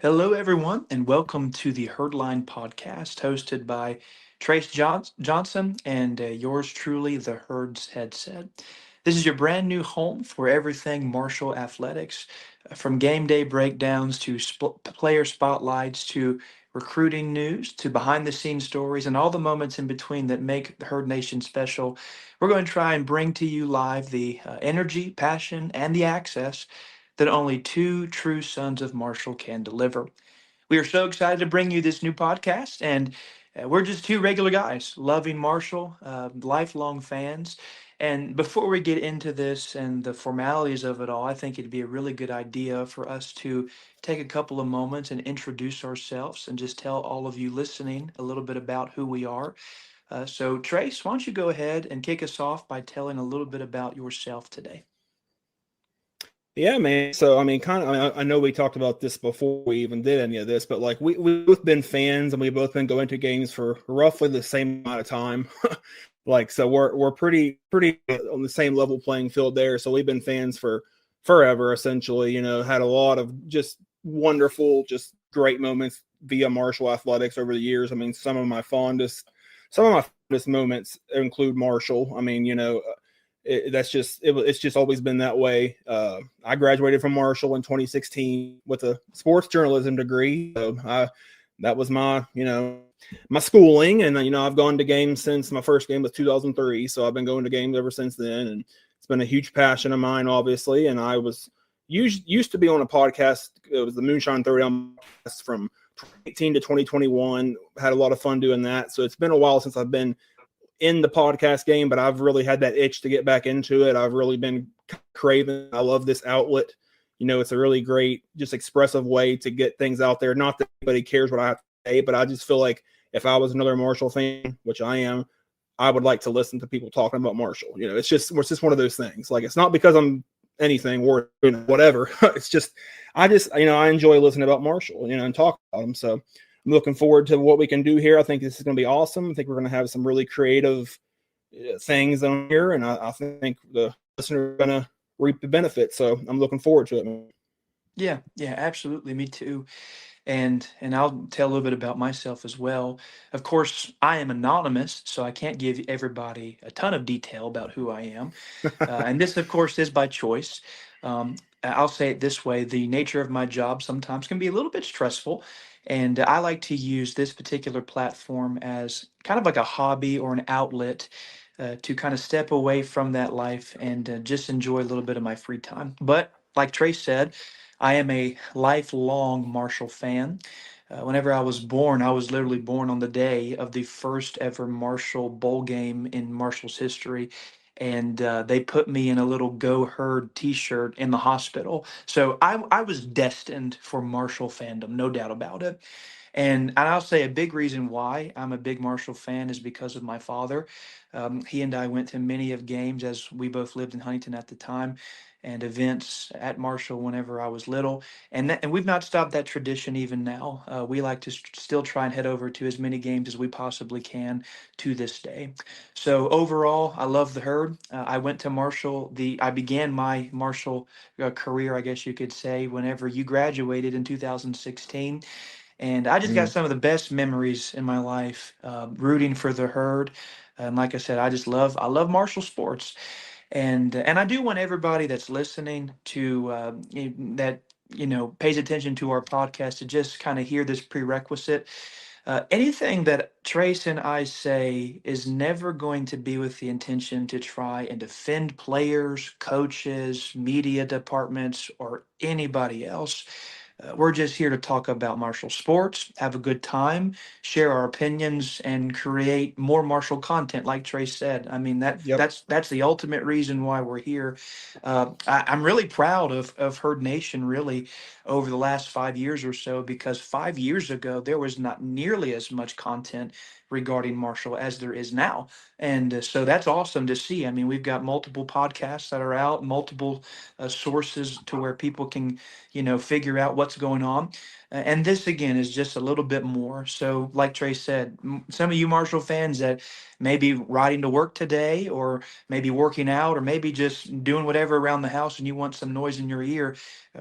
Hello, everyone, and welcome to the HerdLine Podcast, hosted by Johnson and yours truly, the Herd's Headset. This is your brand new home for everything Marshall athletics, from game day breakdowns to player spotlights to recruiting news to behind the scenes stories and all the moments in between that make the Herd Nation special. We're going to try and bring to you live the energy, passion, and the access that only two true sons of Marshall can deliver. We are so excited to bring you this new podcast, and we're just two regular guys loving Marshall, lifelong fans. And before we get into this and the formalities of it all, I think it'd be a really good idea for us to take a couple of moments and introduce ourselves and just tell all of you listening a little bit about who we are. So, Trace, why don't you go ahead and kick us off by telling a little bit about yourself today? Yeah, man. So, I mean, I know we talked about this before we even did any of this, but like we've both been fans and we've both been going to games for roughly the same amount of time. Like, so we're pretty on the same level playing field there. So we've been fans for forever, essentially. Had a lot of just wonderful, just great moments via Marshall athletics over the years. I mean, some of my fondest moments include Marshall. I mean, it's just always been that way. I graduated from Marshall in 2016 with a sports journalism degree. That was my schooling, and I've gone to games since my first game was 2003. So I've been going to games ever since then, and it's been a huge passion of mine, obviously. And I was used to be on a podcast. It was the Moonshine Throwdown podcast from 2018 to 2021. Had a lot of fun doing that. So it's been a while since I've been in the podcast game, but I've really had that itch to get back into it. I've really been craving. I love this outlet. It's a really great, just expressive way to get things out there. Not that anybody cares what I have to say, but I just feel like if I was another Marshall fan, which I am, I would like to listen to people talking about Marshall. It's just one of those things. Like, it's not because I'm anything or whatever. It's just, I enjoy listening about Marshall, and talk about them. So I'm looking forward to what we can do here. I think this is going to be awesome. I think we're going to have some really creative things on here, and I think the listener are going to reap the benefit. So I'm looking forward to it. Yeah, absolutely. Me too. And I'll tell a little bit about myself as well. Of course, I am anonymous, so I can't give everybody a ton of detail about who I am. And this, of course, is by choice. I'll say it this way: the nature of my job sometimes can be a little bit stressful, and I like to use this particular platform as kind of like a hobby or an outlet. To kind of step away from that life and just enjoy a little bit of my free time. But like Trace said, I am a lifelong Marshall fan. Whenever I was born, I was literally born on the day of the first ever Marshall bowl game in Marshall's history. And they put me in a little Go Herd t shirt in the hospital. So I was destined for Marshall fandom, no doubt about it. And I'll say a big reason why I'm a big Marshall fan is because of my father. He and I went to many of games as we both lived in Huntington at the time and events at Marshall whenever I was little. And we've not stopped that tradition even now. We like to still try and head over to as many games as we possibly can to this day. So overall, I love the Herd. I went to Marshall. I began my Marshall career, I guess you could say, whenever you graduated in 2016. And I just got Mm. some of the best memories in my life rooting for the Herd. And like I said, I love Marshall sports, and I do want everybody that's listening to that pays attention to our podcast to just kind of hear this prerequisite. Anything that Trace and I say is never going to be with the intention to try and defend players, coaches, media departments, or anybody else. We're just here to talk about Marshall sports, have a good time, share our opinions, and create more Marshall content. Like Trace said, I mean Yep. that's the ultimate reason why we're here. I'm really proud of Herd Nation, really, over the last 5 years or so, because 5 years ago there was not nearly as much content regarding Marshall as there is now, and so that's awesome to see. I mean, we've got multiple podcasts that are out, multiple sources to where people can figure out what's what's going on. And this, again, is just a little bit more. So, like Trey said, some of you Marshall fans that may be riding to work today, or maybe working out, or maybe just doing whatever around the house and you want some noise in your ear,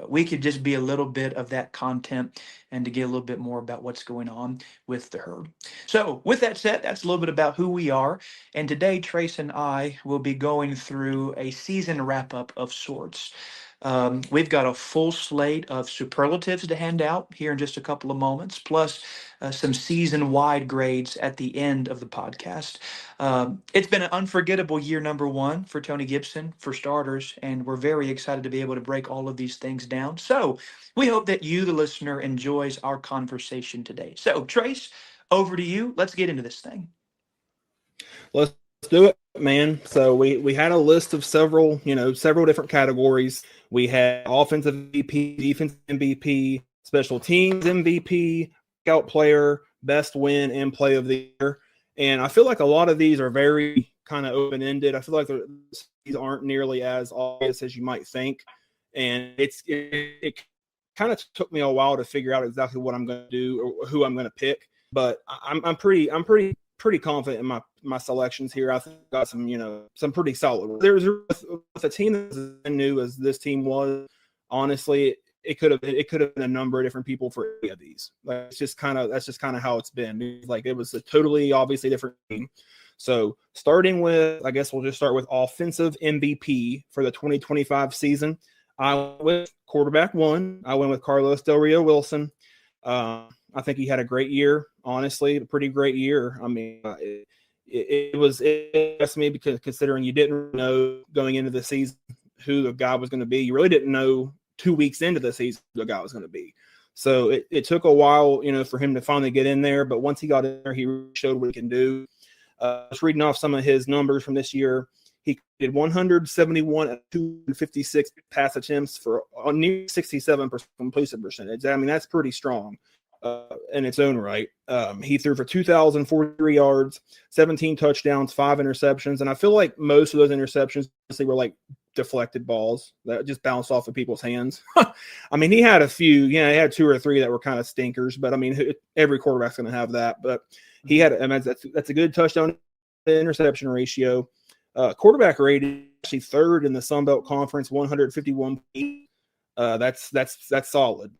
we could just be a little bit of that content and to get a little bit more about what's going on with the herd. So, with that said, that's a little bit about who we are. And today, Trace and I will be going through a season wrap up of sorts. We've got a full slate of superlatives to hand out here in just a couple of moments, plus some season wide grades at the end of the podcast. It's been an unforgettable year, number one, for Tony Gibson, for starters, and we're very excited to be able to break all of these things down. So we hope that you, the listener, enjoys our conversation today. So, Trace, over to you. Let's get into this thing. Let's do it, man. So we had a list of several different categories. We had offensive MVP, defensive MVP, special teams MVP, scout player, best win, and play of the year. And I feel like a lot of these are very kind of open-ended. I feel like these aren't nearly as obvious as you might think. And it kind of took me a while to figure out exactly what I'm going to do or who I'm going to pick. But I'm pretty confident in my selections here. I think I got some pretty solid. There's with a team that's as new as this team was. Honestly, it could have been a number of different people for any of these. Like that's just kind of how it's been. Like it was a totally obviously different team. So starting with, I guess we'll just start with offensive MVP for the 2025 season. I went with quarterback one. I went with Carlos Del Rio Wilson. I think he had a great year. Honestly, a pretty great year. I mean, it impressed me because considering you didn't know going into the season who the guy was going to be, you really didn't know 2 weeks into the season who the guy was going to be. So it took a while, for him to finally get in there. But once he got in there, he really showed what he can do. Just reading off some of his numbers from this year. He did 171 at 256 pass attempts for near 67% completion percentage. I mean, that's pretty strong in its own right. He threw for 2,043 yards, 17 touchdowns, 5 interceptions. And I feel like most of those interceptions were like deflected balls that just bounced off of people's hands. I mean, he had a few, he had 2 or 3 that were kind of stinkers, but I mean, every quarterback's going to have that. But he had, I mean, that's a good touchdown interception ratio. Quarterback rating actually third in the Sun Belt Conference, 151. That's solid.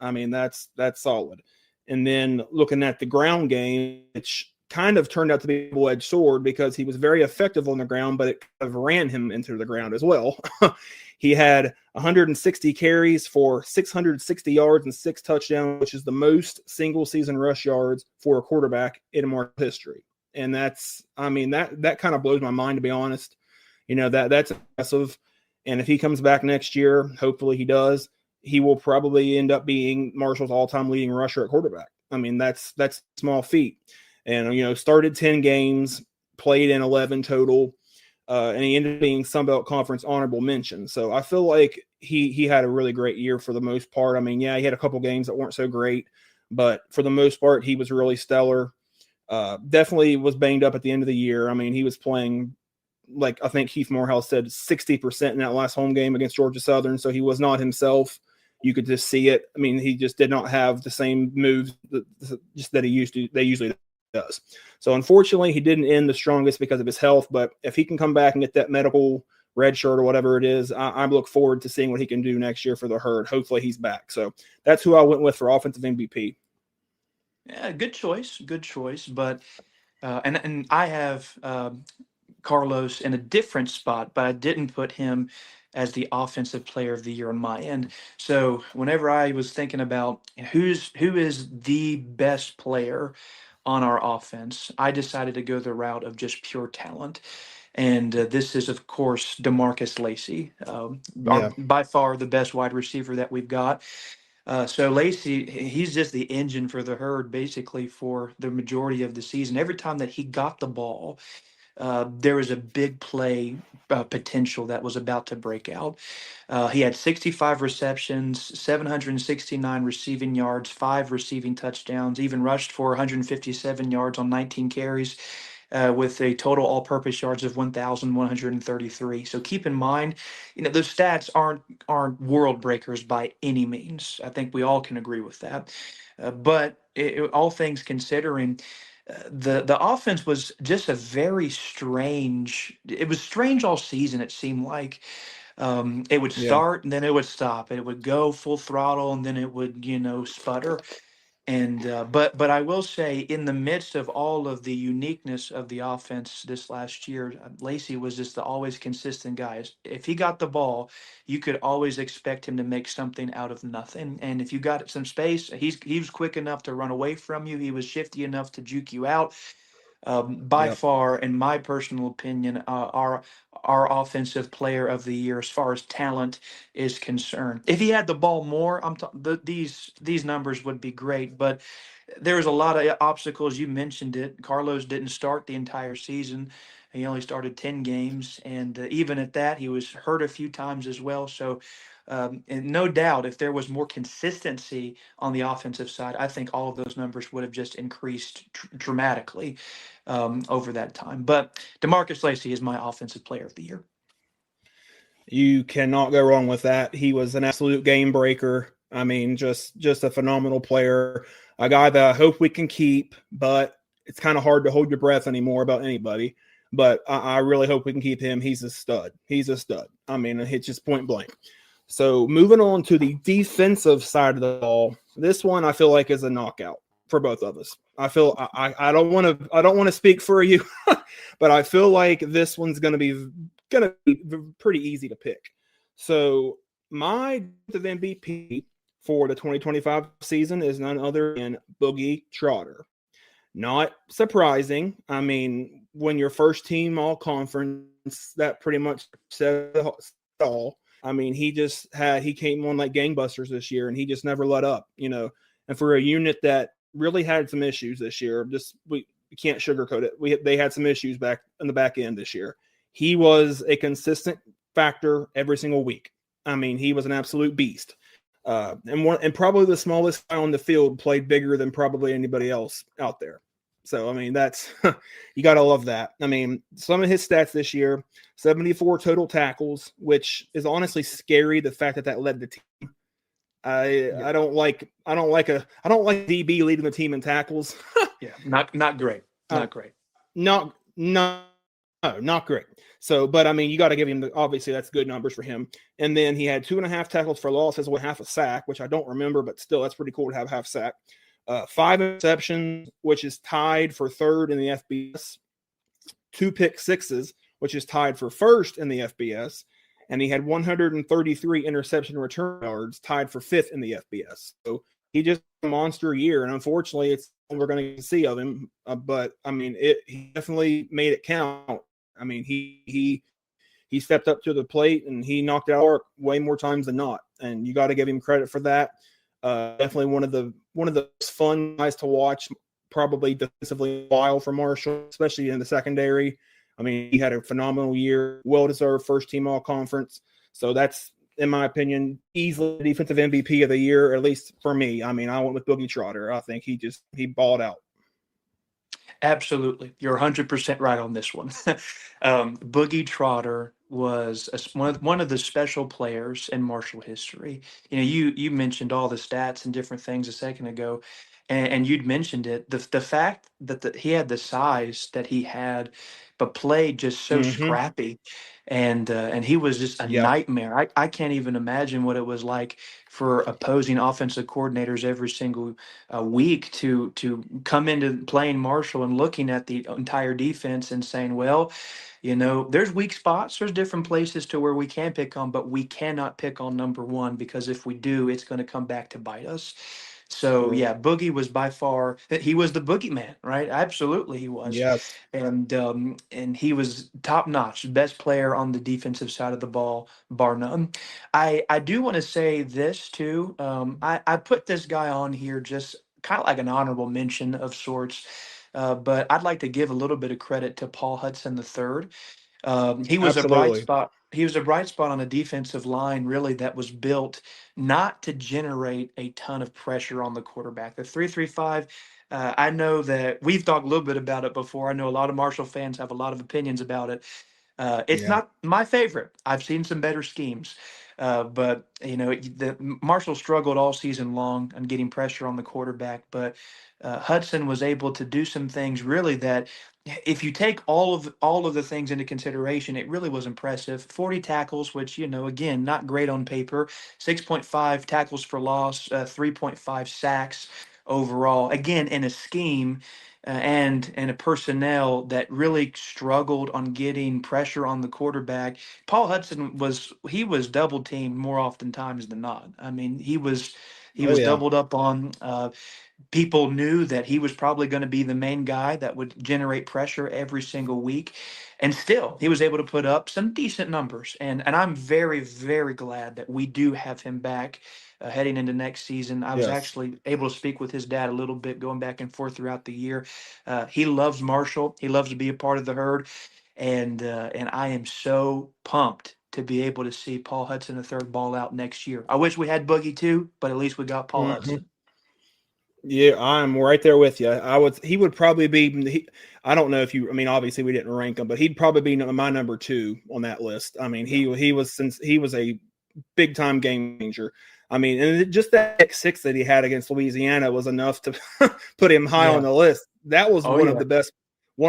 I mean, that's solid. And then looking at the ground game, which kind of turned out to be a double-edged sword because he was very effective on the ground, but it kind of ran him into the ground as well. He had 160 carries for 660 yards and 6 touchdowns, which is the most single-season rush yards for a quarterback in Marshall history. And that kind of blows my mind, to be honest. That's impressive. And if he comes back next year, hopefully he does, he will probably end up being Marshall's all-time leading rusher at quarterback. I mean, that's small feat. And, started 10 games, played in 11 total, and he ended up being Sun Belt Conference honorable mention. So I feel like he had a really great year for the most part. I mean, yeah, he had a couple games that weren't so great, but for the most part, he was really stellar. Definitely was banged up at the end of the year. I mean, he was playing, like I think Keith Morehouse said, 60% in that last home game against Georgia Southern, so he was not himself. You could just see it. I mean, he just did not have the same moves that he usually does. So unfortunately, he didn't end the strongest because of his health, but if he can come back and get that medical red shirt or whatever it is, I look forward to seeing what he can do next year for the Herd. Hopefully he's back. So that's who I went with for offensive MVP. Yeah, good choice. But and I have Carlos in a different spot, but I didn't put him as the offensive player of the year on my end. So whenever I was thinking about who is the best player on our offense, I decided to go the route of just pure talent. And this is, of course, DeMarcus Lacey, Yeah. by far the best wide receiver that we've got. So Lacey, he's just the engine for the Herd, basically for the majority of the season. Every time that he got the ball, there was a big play potential that was about to break out. He had 65 receptions, 769 receiving yards, 5 receiving touchdowns, even rushed for 157 yards on 19 carries. with a total all-purpose yards of 1,133. So keep in mind, those stats aren't world breakers by any means. I think we all can agree with that. But all things considering, the offense was just a very strange. It was strange all season. It seemed like it would Yeah. start and then it would stop. It would go full throttle and then it would sputter. And but I will say, in the midst of all of the uniqueness of the offense this last year, Lacey was just the always consistent guy. If he got the ball, you could always expect him to make something out of nothing. And if you got some space, he was quick enough to run away from you. He was shifty enough to juke you out. By Yep. far, in my personal opinion, our offensive player of the year as far as talent is concerned. If he had the ball more, these numbers would be great. But there was a lot of obstacles. You mentioned it. Carlos didn't start the entire season. He only started 10 games, and even at that, he was hurt a few times as well. So, and no doubt, if there was more consistency on the offensive side, I think all of those numbers would have just increased dramatically over that time. But DeMarcus Lacey is my offensive player of the year. You cannot go wrong with that. He was an absolute game breaker. I mean, just a phenomenal player, a guy that I hope we can keep, but it's kind of hard to hold your breath anymore about anybody. But I really hope we can keep him. He's a stud. He's a stud. I mean, it's just point blank. So moving on to the defensive side of the ball, this one I feel like is a knockout for both of us. I don't want to speak for you, but I feel like this one's gonna be pretty easy to pick. So my MVP for the 2025 season is none other than Boogie Trotter. Not surprising. I mean, when your first team all conference, that pretty much said it all. I mean, he came on like gangbusters this year, and he just never let up, And for a unit that really had some issues this year, we can't sugarcoat it. They had some issues back in the back end this year. He was a consistent factor every single week. I mean, he was an absolute beast. And probably the smallest guy on the field played bigger than probably anybody else out there. So, I mean, that's you got to love that. I mean, some of his stats this year, 74 total tackles, which is honestly scary. The fact that led the team. I don't like DB leading the team in tackles. Yeah, not great. Not great. Not no, not great. So, but I mean, you got to give him obviously that's good numbers for him. And then he had 2.5 tackles for losses with half a sack, which I don't remember, but still, that's pretty cool to have half sack. 5 interceptions, which is tied for third in the FBS. 2 pick sixes, which is tied for first in the FBS. And he had 133 interception return yards, tied for fifth in the FBS. So he just had a monster year, and unfortunately, it's all we're going to see of him. But I mean, he definitely made it count. I mean, he stepped up to the plate and he knocked out work way more times than not, and you got to give him credit for that. Definitely one of the fun guys to watch, probably defensively a while for Marshall, especially in the secondary. I mean, he had a phenomenal year, well-deserved first-team all-conference. So that's, in my opinion, easily defensive MVP of the year, at least for me. I mean, I went with Boogie Trotter. I think he balled out. Absolutely. You're 100% right on this one. Boogie Trotter was one of the special players in Marshall history. You mentioned all the stats and different things a second ago, and you'd mentioned it. The fact that he had the size that he had, but played just so Mm-hmm. scrappy, and he was just a Yeah. nightmare. I can't even imagine what it was like for opposing offensive coordinators every single week to come into playing Marshall and looking at the entire defense and saying, well, there's weak spots, there's different places to where we can pick on, but we cannot pick on number one, because if we do, it's going to come back to bite us. So yeah, Boogie was by far, he was the boogeyman, right? Absolutely, he was, Yes. and he was top notch, best player on the defensive side of the ball, bar none. I do want to say this too. I put this guy on here just kind of like an honorable mention of sorts, but I'd like to give a little bit of credit to Paul Hudson III. He was a bright Absolutely. spot. He was a bright spot on a defensive line, really, that was built not to generate a ton of pressure on the quarterback. The 3-3-5. I know that we've talked a little bit about it before. I know a lot of Marshall fans have a lot of opinions about it. It's Yeah. not my favorite. I've seen some better schemes, but Marshall struggled all season long on getting pressure on the quarterback. But Hudson was able to do some things really that, if you take all of the things into consideration, it really was impressive. 40 tackles, which again, not great on paper. 6.5 tackles for loss, 3.5 sacks overall. Again, in a scheme and a personnel that really struggled on getting pressure on the quarterback. Paul Hudson was double teamed more oftentimes than not. I mean, he Oh was yeah. doubled up on. People knew that he was probably going to be the main guy that would generate pressure every single week. And still, he was able to put up some decent numbers. And I'm very, very glad that we do have him back heading into next season. I was Yes. actually able to speak with his dad a little bit, going back and forth throughout the year. He loves Marshall. He loves to be a part of the herd. And I am so pumped to be able to see Paul Hudson III ball out next year. I wish we had Boogie too, but at least we got Paul Mhm. Hudson. Yeah, I'm right there with you. He would probably be, I don't know if you, I mean, obviously we didn't rank him, but he'd probably be my number 2 on that list. I mean, Yeah. he was a big time game changer. I mean, and just that X6 that he had against Louisiana was enough to put him high on Yeah. the list. That was Oh yeah. one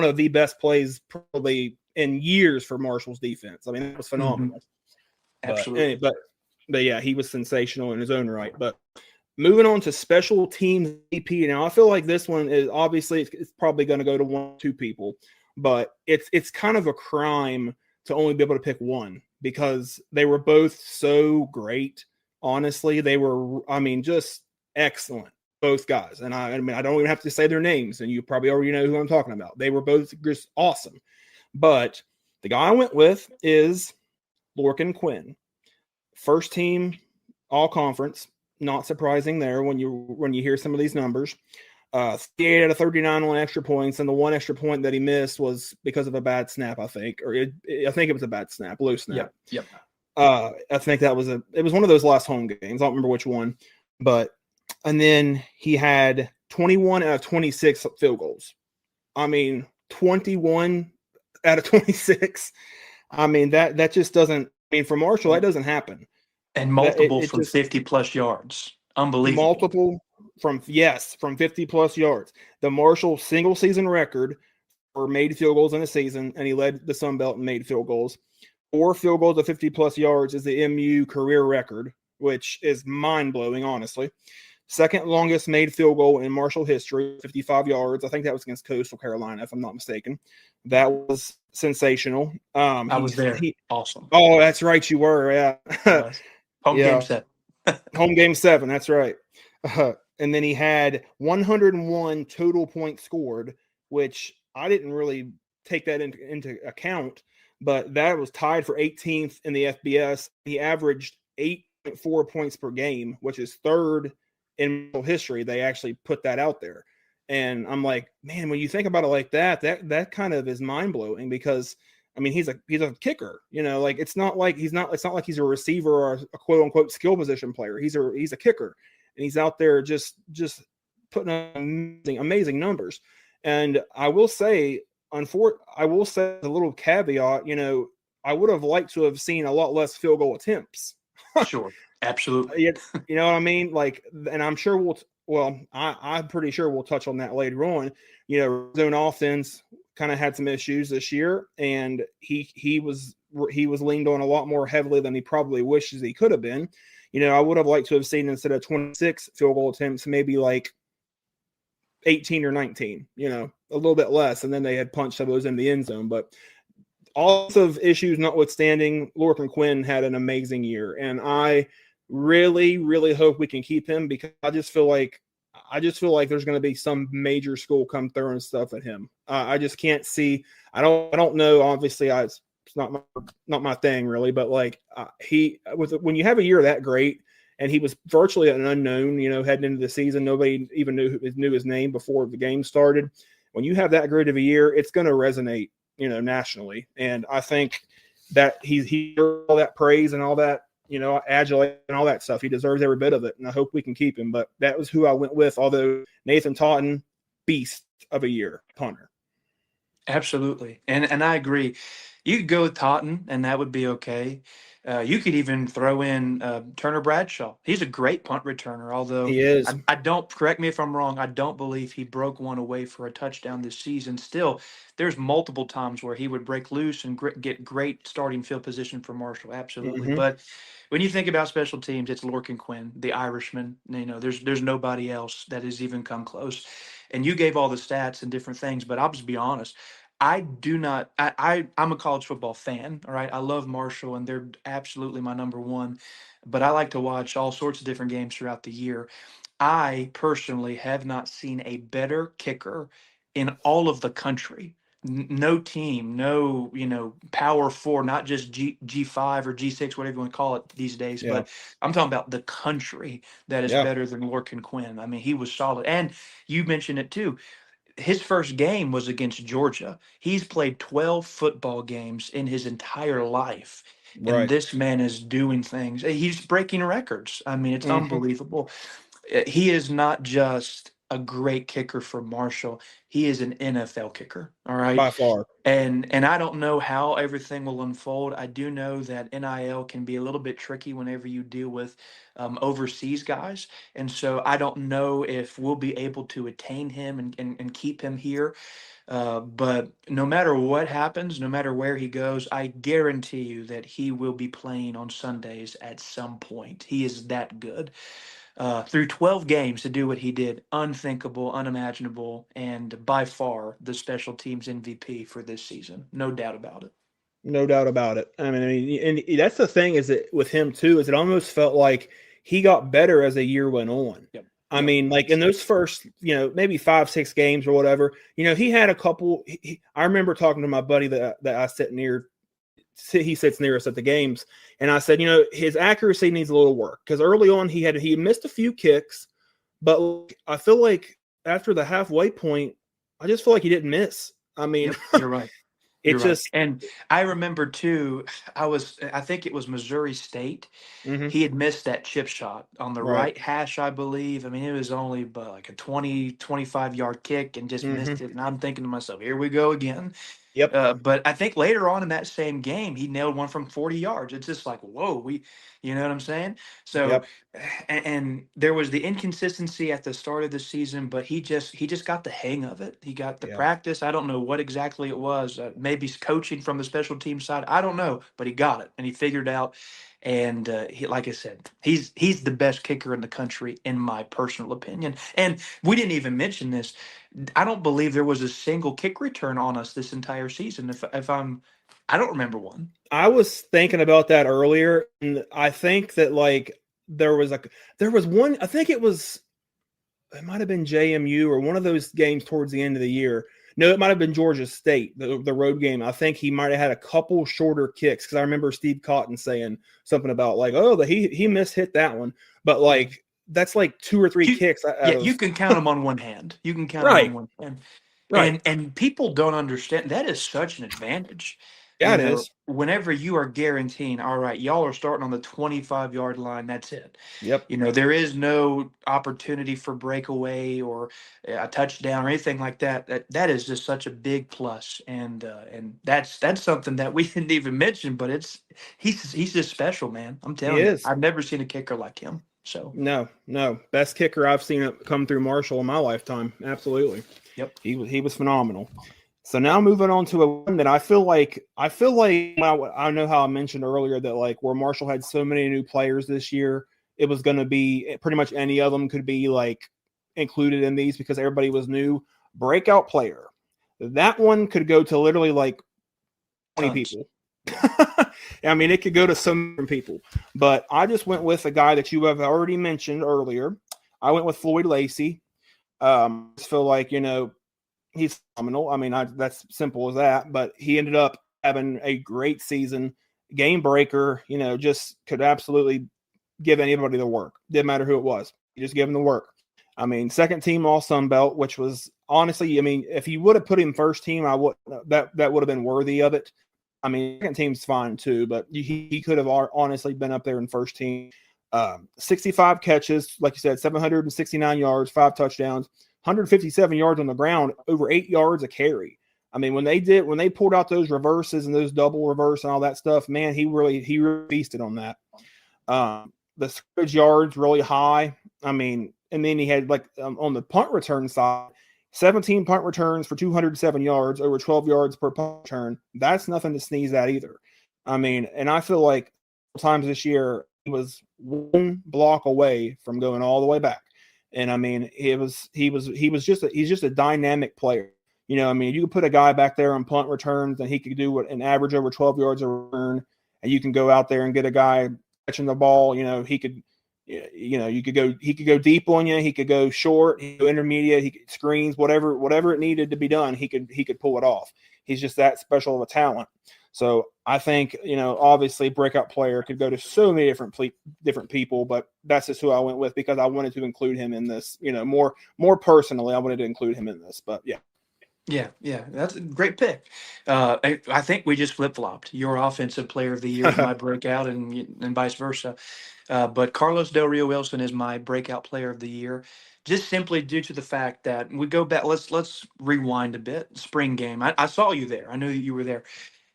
of the best plays probably in years for Marshall's defense. I mean, it was Hmm. phenomenal. But, Absolutely. but yeah, he was sensational in his own right. But moving on to special teams EP. Now, I feel like this one is obviously it's probably going to go to 1-2 people, but it's kind of a crime to only be able to pick one because they were both so great. Honestly, they were, I mean, just excellent, both guys. And I mean, I don't even have to say their names, and you probably already know who I'm talking about. They were both just awesome. But the guy I went with is Lorcan Quinn, first team all conference. Not surprising there when you hear some of these numbers. 38 out of 39 on extra points, and the one extra point that he missed was because of a bad snap, I think, I think it was a bad snap, low snap. Yep. Yep. I think it was one of those last home games. I don't remember which one, but and then he had 21 out of 26 field goals. I mean, 21 out of 26. I mean that just doesn't. I mean, for Marshall, that doesn't happen. And That multiple it from just 50 plus yards. Unbelievable. multiple from 50 plus yards. The Marshall single season record for made field goals in a season, and he led the Sun Belt in made field goals. 4 field goals of 50 plus yards is the MU career record, which is mind blowing, honestly. Second longest made field goal in Marshall history, 55 yards. I think that was against Coastal Carolina, if I'm not mistaken. That was sensational. I was there. Awesome. Oh, that's right, you were. Yeah, Was. Home game yeah. set. Home game 7. That's right. And then he had 101 total points scored, which I didn't really take that into account, but that was tied for 18th in the FBS. He averaged 8.4 points per game, which is third in history. They actually put that out there. And I'm like, man, when you think about it like that kind of is mind blowing because I mean, he's a kicker, like it's not like he's a receiver or a quote unquote skill position player. He's a kicker, and he's out there just putting up amazing numbers. And I will say a little caveat, I would have liked to have seen a lot less field goal attempts. Sure. Absolutely. You know what I mean? Like, and I'm sure I'm pretty sure we'll touch on that later on. Zone offense kind of had some issues this year, and he was leaned on a lot more heavily than he probably wishes he could have been. I would have liked to have seen instead of 26 field goal attempts, maybe like 18 or 19, a little bit less, and then they had punched some of those in the end zone. But all of issues notwithstanding, Lorcan Quinn had an amazing year, and I really, really hope we can keep him because I just feel like there's going to be some major school come throwing stuff at him. I just can't see. I don't know. Obviously, it's not my thing really. But like when you have a year that great, and he was virtually an unknown, heading into the season, nobody even knew his name before the game started. When you have that great of a year, it's going to resonate nationally. And I think that he all that praise and all that, adulation and all that stuff. He deserves every bit of it, and I hope we can keep him. But that was who I went with, although Nathan Totten, beast of a year, punter. Absolutely, and I agree. You could go with Totten, and that would be okay. You could even throw in Turner Bradshaw. He's a great punt returner, although He is. I don't, correct me if I'm wrong, I don't believe he broke one away for a touchdown this season. Still, there's multiple times where he would break loose and get great starting field position for Marshall. Absolutely. Mm-hmm. But when you think about special teams, it's Lorcan Quinn, the Irishman. There's nobody else that has even come close. And you gave all the stats and different things, but I'll just be honest. I do not. I'm a college football fan. All right, I love Marshall, and they're absolutely my number one. But I like to watch all sorts of different games throughout the year. I personally have not seen a better kicker in all of the country. No team, no Power Four, not just G5 or G6, whatever you want to call it these days. Yeah. But I'm talking about the country that is Yeah. better than Lorcan Quinn. I mean, he was solid, and you mentioned it too. His first game was against Georgia. He's played 12 football games in his entire life. And Right. this man is doing things. He's breaking records. I mean, it's Mm-hmm. unbelievable. He is not just a great kicker for Marshall. He is an NFL kicker. All right. By far. And I don't know how everything will unfold. I do know that NIL can be a little bit tricky whenever you deal with overseas guys. And so I don't know if we'll be able to attain him and keep him here. But no matter what happens, no matter where he goes, I guarantee you that he will be playing on Sundays at some point. He is that good. Through 12 games to do what he did, unthinkable, unimaginable, and by far the special teams MVP for this season. No doubt about it. No doubt about it. And that's the thing is that with him too, is it almost felt like he got better as the year went on. Yep. I mean, like in those first, maybe 5-6 games or whatever, he had a couple. I remember talking to my buddy that I sit near. He sits near us at the games, and I said, his accuracy needs a little work because early on he missed a few kicks, but I feel like after the halfway point, I just feel like he didn't miss. I mean, Yep, you're right. You're right. just And I remember too, I think it was Missouri State. mm-hmm. He had missed that chip shot on the Right. right hash, I believe. I mean, it was only like a 20, 25-yard kick and just missed Mm-hmm. it. And I'm thinking to myself, here we go again. Yep. But I think later on in that same game, he nailed one from 40 yards. It's just like, whoa, you know what I'm saying? So, Yep. and there was the inconsistency at the start of the season, but he just got the hang of it. He got the Yeah. practice. I don't know what exactly it was. Maybe coaching from the special team side. I don't know, but he got it and he figured out. And like I said, he's the best kicker in the country, in my personal opinion. And we didn't even mention this. I don't believe there was a single kick return on us this entire season. I don't remember one. I was thinking about that earlier, and I think that there was one. I think it might have been JMU or one of those games towards the end of the year. No, it might have been Georgia State, the road game. I think he might have had a couple shorter kicks because I remember Steve Cotton saying something about he hit that one, but that's like 2 or 3 kicks. You can count them on one hand. You can count them on one hand. Right. And people don't understand that is such an advantage. Yeah, it is. Whenever you are guaranteeing, all right, y'all are starting on the 25-yard line, that's it. Yep. There is no opportunity for breakaway or a touchdown or anything like that. That is just such a big plus, and that's something that we didn't even mention. But he's just special, man. I'm telling you, I've never seen a kicker like him. So no, best kicker I've seen come through Marshall in my lifetime. Absolutely. Yep. He was phenomenal. So now moving on to one that I feel like I know how I mentioned earlier that where Marshall had so many new players this year, it was going to be pretty much any of them could be included in these because everybody was new. Breakout player. That one could go to literally 20 people. I mean, it could go to some people, but I just went with a guy that you have already mentioned earlier. I went with Floyd Lacey. I just feel like, he's phenomenal. I mean, that's simple as that, but he ended up having a great season, game breaker, just could absolutely give anybody the work. Didn't matter who it was. He just gave him the work. I mean, second team All Sun Belt, which was honestly, I mean, if you would have put him first team, I would that would have been worthy of it. I mean, second team's fine too, but he could have honestly been up there in first team. 65 catches, like you said, 769 yards, 5 touchdowns, 157 yards on the ground, over 8 yards a carry. I mean, when they pulled out those reverses and those double reverse and all that stuff, man, he really feasted on that. The scrimmage yards really high. I mean, and then he had on the punt return side, 17 punt returns for 207 yards, over 12 yards per punt return. That's nothing to sneeze at either. I mean, and I feel like times this year he was one block away from going all the way back. And I mean, he's just a dynamic player. You know, I mean, you could put a guy back there on punt returns and he could do an average over 12 yards a return, and you can go out there and get a guy catching the ball. You know, he could go deep on you, he could go short, he could go intermediate, he could screens, whatever it needed to be done, he could pull it off. He's just that special of a talent. So I think, you know, obviously breakout player could go to so many different people, but that's just who I went with because I wanted to include him in this. You know, more personally, I wanted to include him in this. But yeah. Yeah, that's a great pick. I think we just flip flopped. Your offensive player of the year is my breakout, and vice versa. But Carlos Del Rio Wilson is my breakout player of the year, just simply due to the fact that we go back. Let's rewind a bit. Spring game. I saw you there. I knew you were there,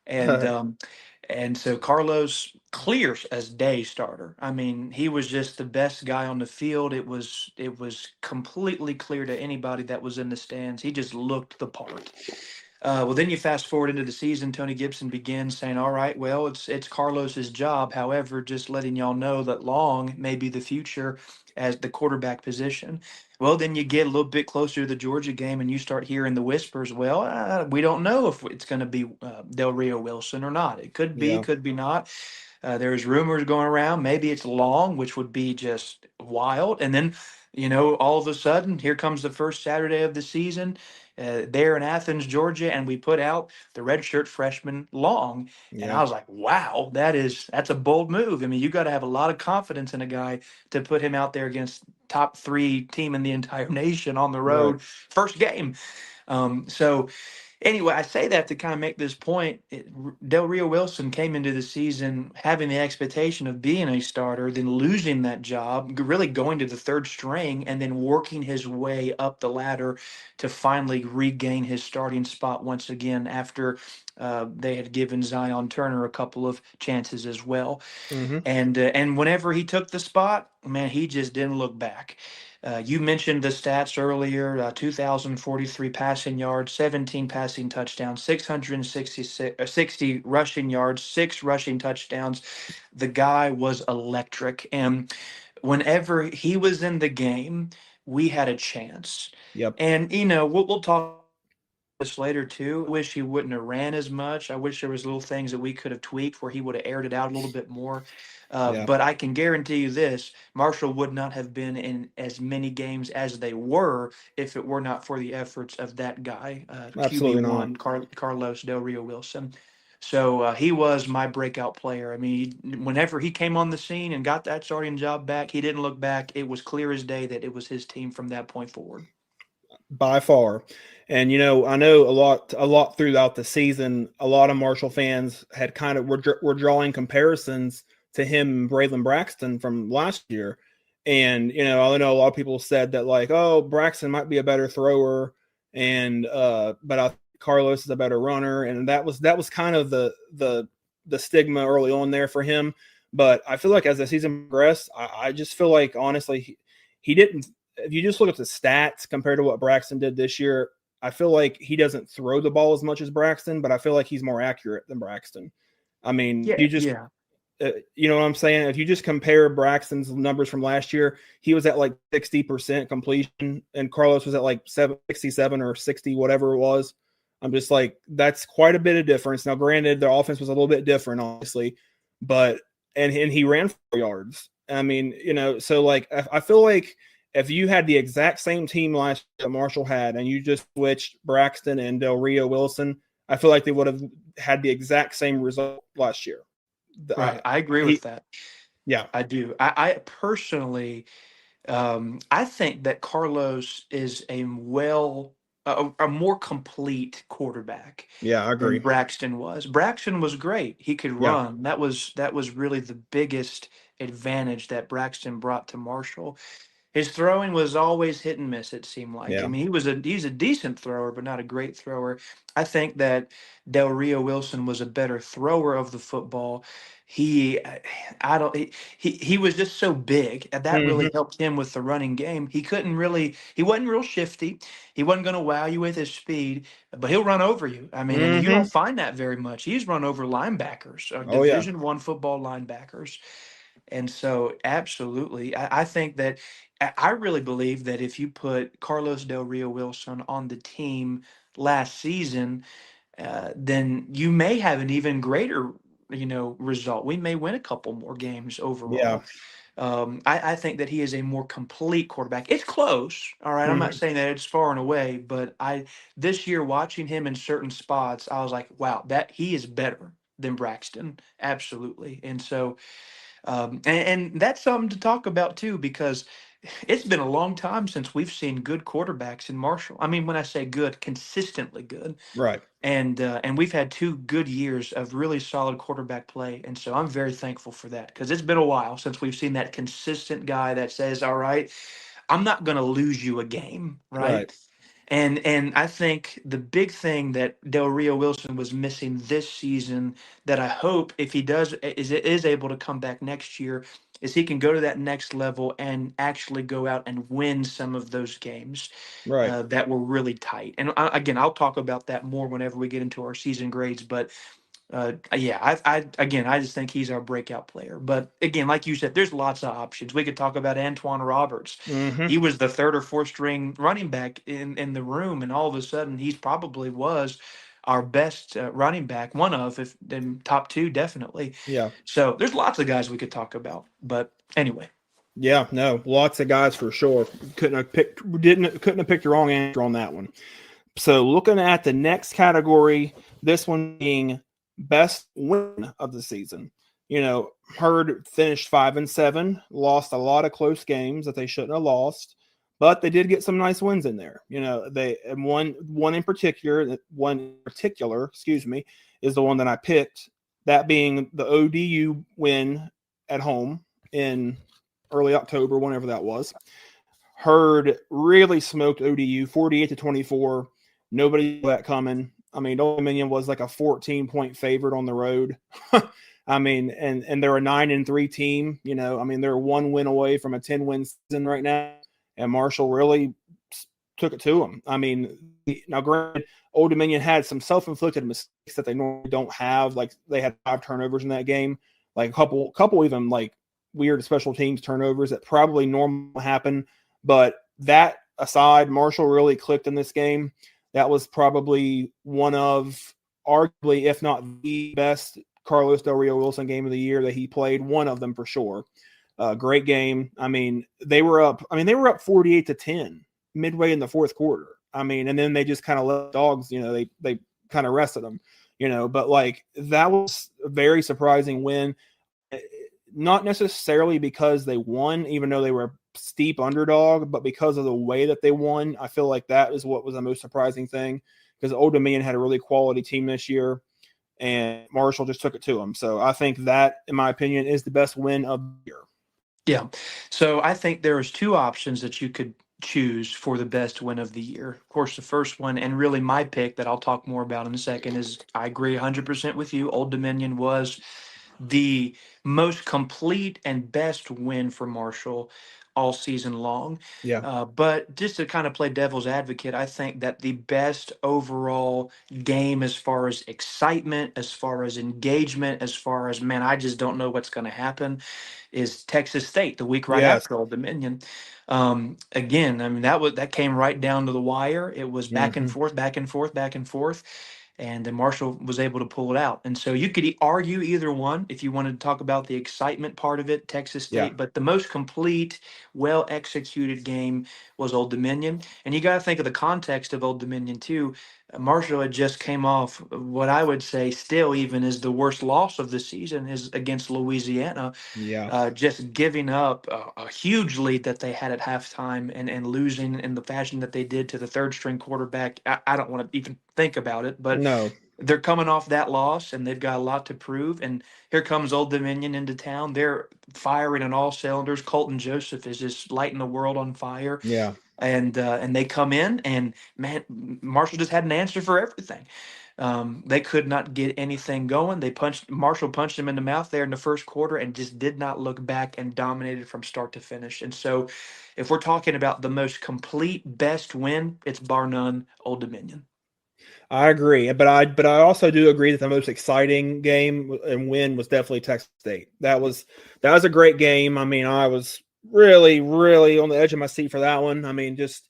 and so Carlos clears as day starter. I mean, he was just the best guy on the field. It was completely clear to anybody that was in the stands. He just looked the part. Well, then you fast forward into the season. Tony Gibson begins saying, "All right, well, it's Carlos's job. However, just letting y'all know that Long may be the future as the quarterback position." Well, then you get a little bit closer to the Georgia game, and you start hearing the whispers. Well, we don't know if it's going to be Del Rio Wilson or not. It could be, Yeah. could be not. There's rumors going around. Maybe it's Long, which would be just wild. And then, all of a sudden, here comes the first Saturday of the season there in Athens, Georgia, and we put out the redshirt freshman Long. And I Yeah. was like, wow, that's a bold move. I mean, you got to have a lot of confidence in a guy to put him out there against top 3 team in the entire nation on the Right. road, first game. So anyway, I say that to kind of make this point. Del Rio Wilson came into the season having the expectation of being a starter, then losing that job, really going to the third string, and then working his way up the ladder to finally regain his starting spot once again after they had given Zion Turner a couple of chances as well. Mm-hmm. And whenever he took the spot, man, he just didn't look back. You mentioned the stats earlier: 2,043 passing yards, 17 passing touchdowns, 60 rushing yards, 6 rushing touchdowns. The guy was electric, and whenever he was in the game, we had a chance. Yep. And we'll talk this later too. I wish he wouldn't have ran as much. I wish there was little things that we could have tweaked where he would have aired it out a little bit more. Yeah. But I can guarantee you this: Marshall would not have been in as many games as they were if it were not for the efforts of that guy, QB Absolutely not. one, Carlos Del Rio Wilson. So he was my breakout player. I mean, whenever he came on the scene and got that starting job back, he didn't look back. It was clear as day that it was his team from that point forward. By far. And I know a lot throughout the season, a lot of Marshall fans had kind of were drawing comparisons to him and Braylon Braxton from last year. And I know a lot of people said that, like, oh, Braxton might be a better thrower, and but Carlos is a better runner, and that was kind of the stigma early on there for him. But I feel like as the season progressed, I just feel like honestly he didn't. If you just look at the stats compared to what Braxton did this year, I feel like he doesn't throw the ball as much as Braxton, but I feel like he's more accurate than Braxton. I mean, Yeah, yeah. you know what I'm saying? If you just compare Braxton's numbers from last year, he was at like 60% completion, and Carlos was at like 67 or 60, whatever it was. I'm just like, that's quite a bit of difference. Now, granted, their offense was a little bit different, obviously, but and he ran 4 yards. I mean, so like I feel like if you had the exact same team last year that Marshall had, and you just switched Braxton and Del Rio Wilson, I feel like they would have had the exact same result last year. Right. I agree with that. Yeah. I do. I personally, I think that Carlos is a more complete quarterback Yeah, I than agree. Braxton was. Braxton was great. He could Yeah. run. That was really the biggest advantage that Braxton brought to Marshall. His throwing was always hit and miss, it seemed like. I Yeah. mean, he's a decent thrower, but not a great thrower. I think that Del Rio Wilson was a better thrower of the football. He, I don't, he was just so big, and that really Hmm. helped him with the running game. He wasn't real shifty. He wasn't going to wow you with his speed, but he'll run over you. I mean, and you Hmm. don't find that very much. He's run over linebackers, Oh yeah. Division I football linebackers. And so, absolutely, I think that I really believe that if you put Carlos Del Rio Wilson on the team last season, then you may have an even greater, result. We may win a couple more games Yeah. overall. I think that he is a more complete quarterback. It's close, all right. I'm not Hmm. saying that it's far and away, but this year watching him in certain spots, I was like, wow, that he is better than Braxton, absolutely. And so and that's something to talk about too, because it's been a long time since we've seen good quarterbacks in Marshall. I mean, when I say good, consistently good, Right. and we've had 2 good years of really solid quarterback play, and so I'm very thankful for that because it's been a while since we've seen that consistent guy that says, "All right, I'm not going to lose you a game," Right. right? And I think the big thing that Del Rio Wilson was missing this season, that I hope if he is able to come back next year, is he can go to that next level and actually go out and win some of those games Right. that were really tight. And again, I'll talk about that more whenever we get into our season grades. But yeah, I just think he's our breakout player. But again, like you said, there's lots of options. We could talk about Antoine Roberts. Hmm. He was the third or fourth string running back in the room, and all of a sudden, he's probably was our best running back, one of, if then top two, definitely. Yeah. So there's lots of guys we could talk about. But anyway, Yeah. No, lots of guys for sure. Couldn't have picked the wrong answer on that one. So looking at the next category, this one being best win of the season. Herd finished 5-7, lost a lot of close games that they shouldn't have lost, but they did get some nice wins in there. They and one in particular, excuse me, is the one that I picked. That being the ODU win at home in early October, whenever that was. Herd really smoked ODU 48-24. Nobody saw that coming. I mean, Old Dominion was like a 14-point favorite on the road. I mean, and they're a 9-3 team. I mean, they're one win away from a 10-win season right now. And Marshall really took it to them. I mean, now granted, Old Dominion had some self-inflicted mistakes that they normally don't have. Like they had 5 turnovers in that game, like a couple even like weird special teams turnovers that probably normally happen. But that aside, Marshall really clicked in this game. That was probably one of, arguably, if not the best Carlos Del Rio Wilson game of the year that he played. One of them for sure. Great game. I mean, they were up 48-10 midway in the fourth quarter. I mean, and then they just kind of let dogs, they kind of rested them, but like that was a very surprising win. Not necessarily because they won, even though they were a steep underdog, but because of the way that they won. I feel like that is what was the most surprising thing, because Old Dominion had a really quality team this year, and Marshall just took it to them. So I think that, in my opinion, is the best win of the year. yeah. So I think there's 2 options that you could choose for the best win of the year. Of course, the first one, and really my pick that I'll talk more about in a second, is I agree 100% with you. Old Dominion was the most complete and best win for Marshall all season long. Yeah. But just to kind of play devil's advocate, I think that the best overall game, as far as excitement, as far as engagement, as far as, man, I just don't know what's going to happen, is Texas State the week right Yes. after Old Dominion. Again, I mean, that came right down to the wire. It was back and Mm-hmm. forth, back and forth, back and forth, and then Marshall was able to pull it out. And so you could argue either one if you wanted to talk about the excitement part of it, Texas Yeah. State, but the most complete, well executed game was Old Dominion. And you got to think of the context of Old Dominion too. Marshall had just came off what I would say still even is the worst loss of the season is against Louisiana, Yeah. just giving up a huge lead that they had at halftime and losing in the fashion that they did to the third string quarterback. I don't want to even think about it, but No. they're coming off that loss and they've got a lot to prove. And here comes Old Dominion into town. They're firing on all cylinders. Colton Joseph is just lighting the world on fire, Yeah. and they come in and man, Marshall just had an answer for everything. They could not get anything going. Marshall punched him in the mouth there in the first quarter and just did not look back and dominated from start to finish. And so, if we're talking about the most complete best win, it's bar none Old Dominion. I agree, but I also do agree that the most exciting game and win was definitely Texas State. That was a great game. I mean, I was really, really on the edge of my seat for that one. I mean, just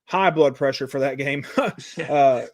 high blood pressure for that game. Yeah.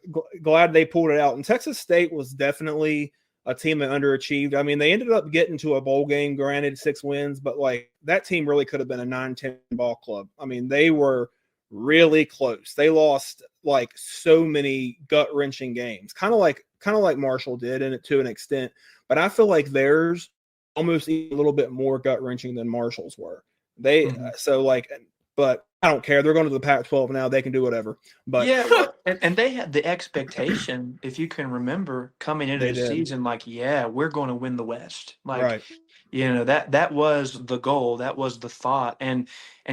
Glad they pulled it out. And Texas State was definitely a team that underachieved. I mean, they ended up getting to a bowl game, granted 6 wins, but like that team really could have been a 9-10 ball club. I mean, they were really close. They lost like so many gut-wrenching games, kind of like Marshall did, and to an extent. But I feel like theirs almost even a little bit more gut-wrenching than Marshall's were. They Mhm. so like, but I don't care. They're going to the Pac-12 now. They can do whatever. But Yeah, well, and they had the expectation, if you can remember, coming into they the did season, like, yeah, we're going to win the West. Like, right. that was the goal, that was the thought. And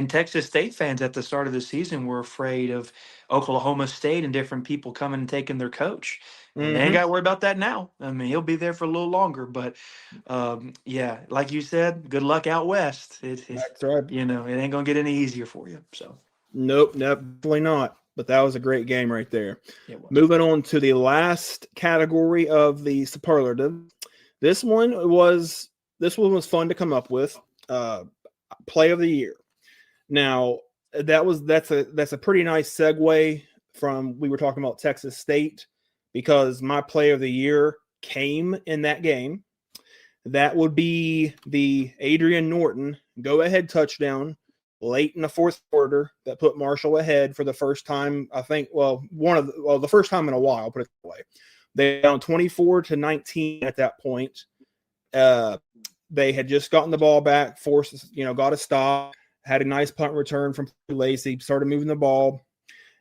Texas State fans at the start of the season were afraid of Oklahoma State and different people coming and taking their coach. And they ain't Mm-hmm. got to worry about that now. I mean, he'll be there for a little longer, but yeah, like you said, good luck out west. That's right. It ain't gonna get any easier for you. So Nope, definitely not. But that was a great game right there. it was. Moving on to the last category of the superlative. This one was fun to come up with. Uh, Play of the year. Now that's a pretty nice segue from we were talking about Texas State because my play of the year came in that game. That would be the Adrian Norton go ahead touchdown late in the fourth quarter that put Marshall ahead for the first time. I think, the first time in a while. Put it that way. They down 24-19 at that point. They had just gotten the ball back, got a stop, had a nice punt return from Lacey, started moving the ball,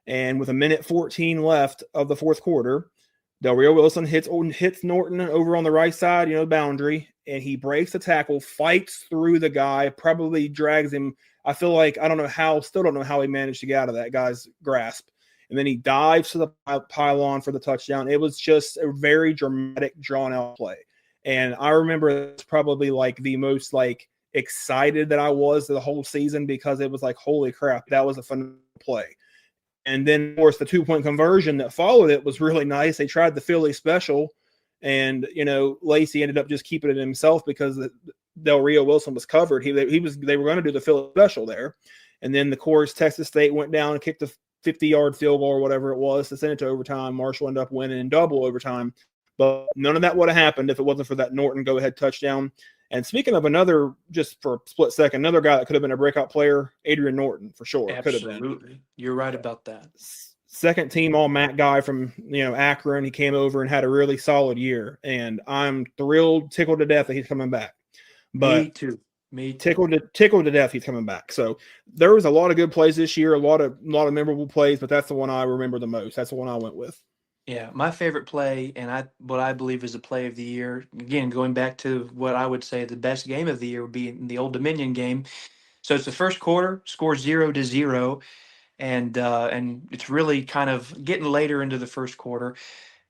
and with a minute 14 left of the fourth quarter, Del Rio Wilson hits Norton over on the right side, boundary, and he breaks the tackle, fights through the guy, probably drags him. I feel like still don't know how he managed to get out of that guy's grasp. And then he dives to the pylon for the touchdown. It was just a very dramatic, drawn-out play. And I remember it's probably like the most like excited that I was the whole season because it was like, holy crap, that was a fun play. And then, of course, the 2-point conversion that followed it was really nice. They tried the Philly special, and Lacey ended up just keeping it himself because Del Rio Wilson was covered. They were going to do the Philly special there, and then of course Texas State went down and kicked a 50-yard field goal or whatever it was to send it to overtime. Marshall ended up winning in double overtime, but none of that would have happened if it wasn't for that Norton go ahead touchdown. And speaking of another, just for a split second, another guy that could have been a breakout player, Adrian Norton, for sure. Could have been. Absolutely. You're right about that. Second team all MAC guy from Akron. He came over and had a really solid year. And I'm thrilled, tickled to death that he's coming back. Me But too. Me too. tickled to death he's coming back. So there was a lot of good plays this year, a lot of memorable plays, but that's the one I remember the most. That's the one I went with. Yeah, my favorite play, and what I believe is the play of the year. Again, going back to what I would say the best game of the year would be in the Old Dominion game. So it's the first quarter, score 0-0, and it's really kind of getting later into the first quarter.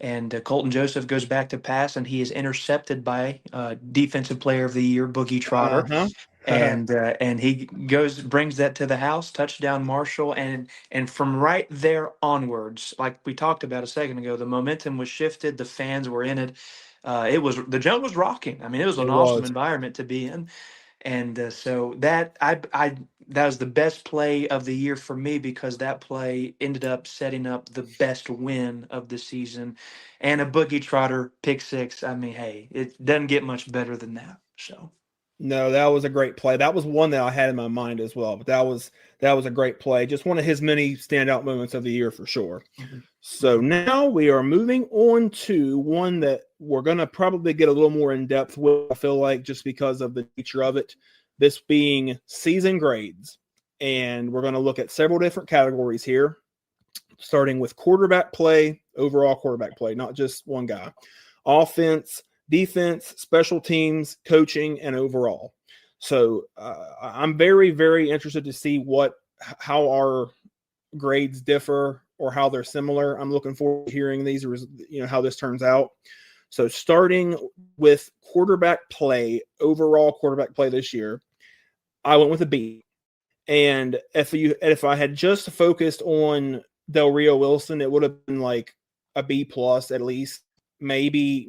And Colton Joseph goes back to pass, and he is intercepted by Defensive Player of the Year, Boogie Trotter, Uh-huh. and he brings that to the house, touchdown Marshall, and from right there onwards, like we talked about a second ago, the momentum was shifted, the fans were in it. The jump was rocking. I mean, it was It an awesome was. environment to be in, and so that was the best play of the year for me because that play ended up setting up the best win of the season, and a Boogie Trotter pick six. I mean, hey, it doesn't get much better than that. So. No, that was a great play. That was one that I had in my mind as well. But that was a great play. Just one of his many standout moments of the year for sure. Mhm. So now we are moving on to one that we're going to probably get a little more in depth with, I feel like, just because of the nature of it. This being season grades. And we're going to look at several different categories here, starting with quarterback play, overall quarterback play, not just one guy. Offense, defense, special teams, coaching, and overall. So I'm very, very interested to see how our grades differ or how they're similar. I'm looking forward to hearing these, how this turns out. So starting with quarterback play, overall quarterback play this year, I went with a B. And if I had just focused on Del Rio Wilson, it would have been like a B plus at least, maybe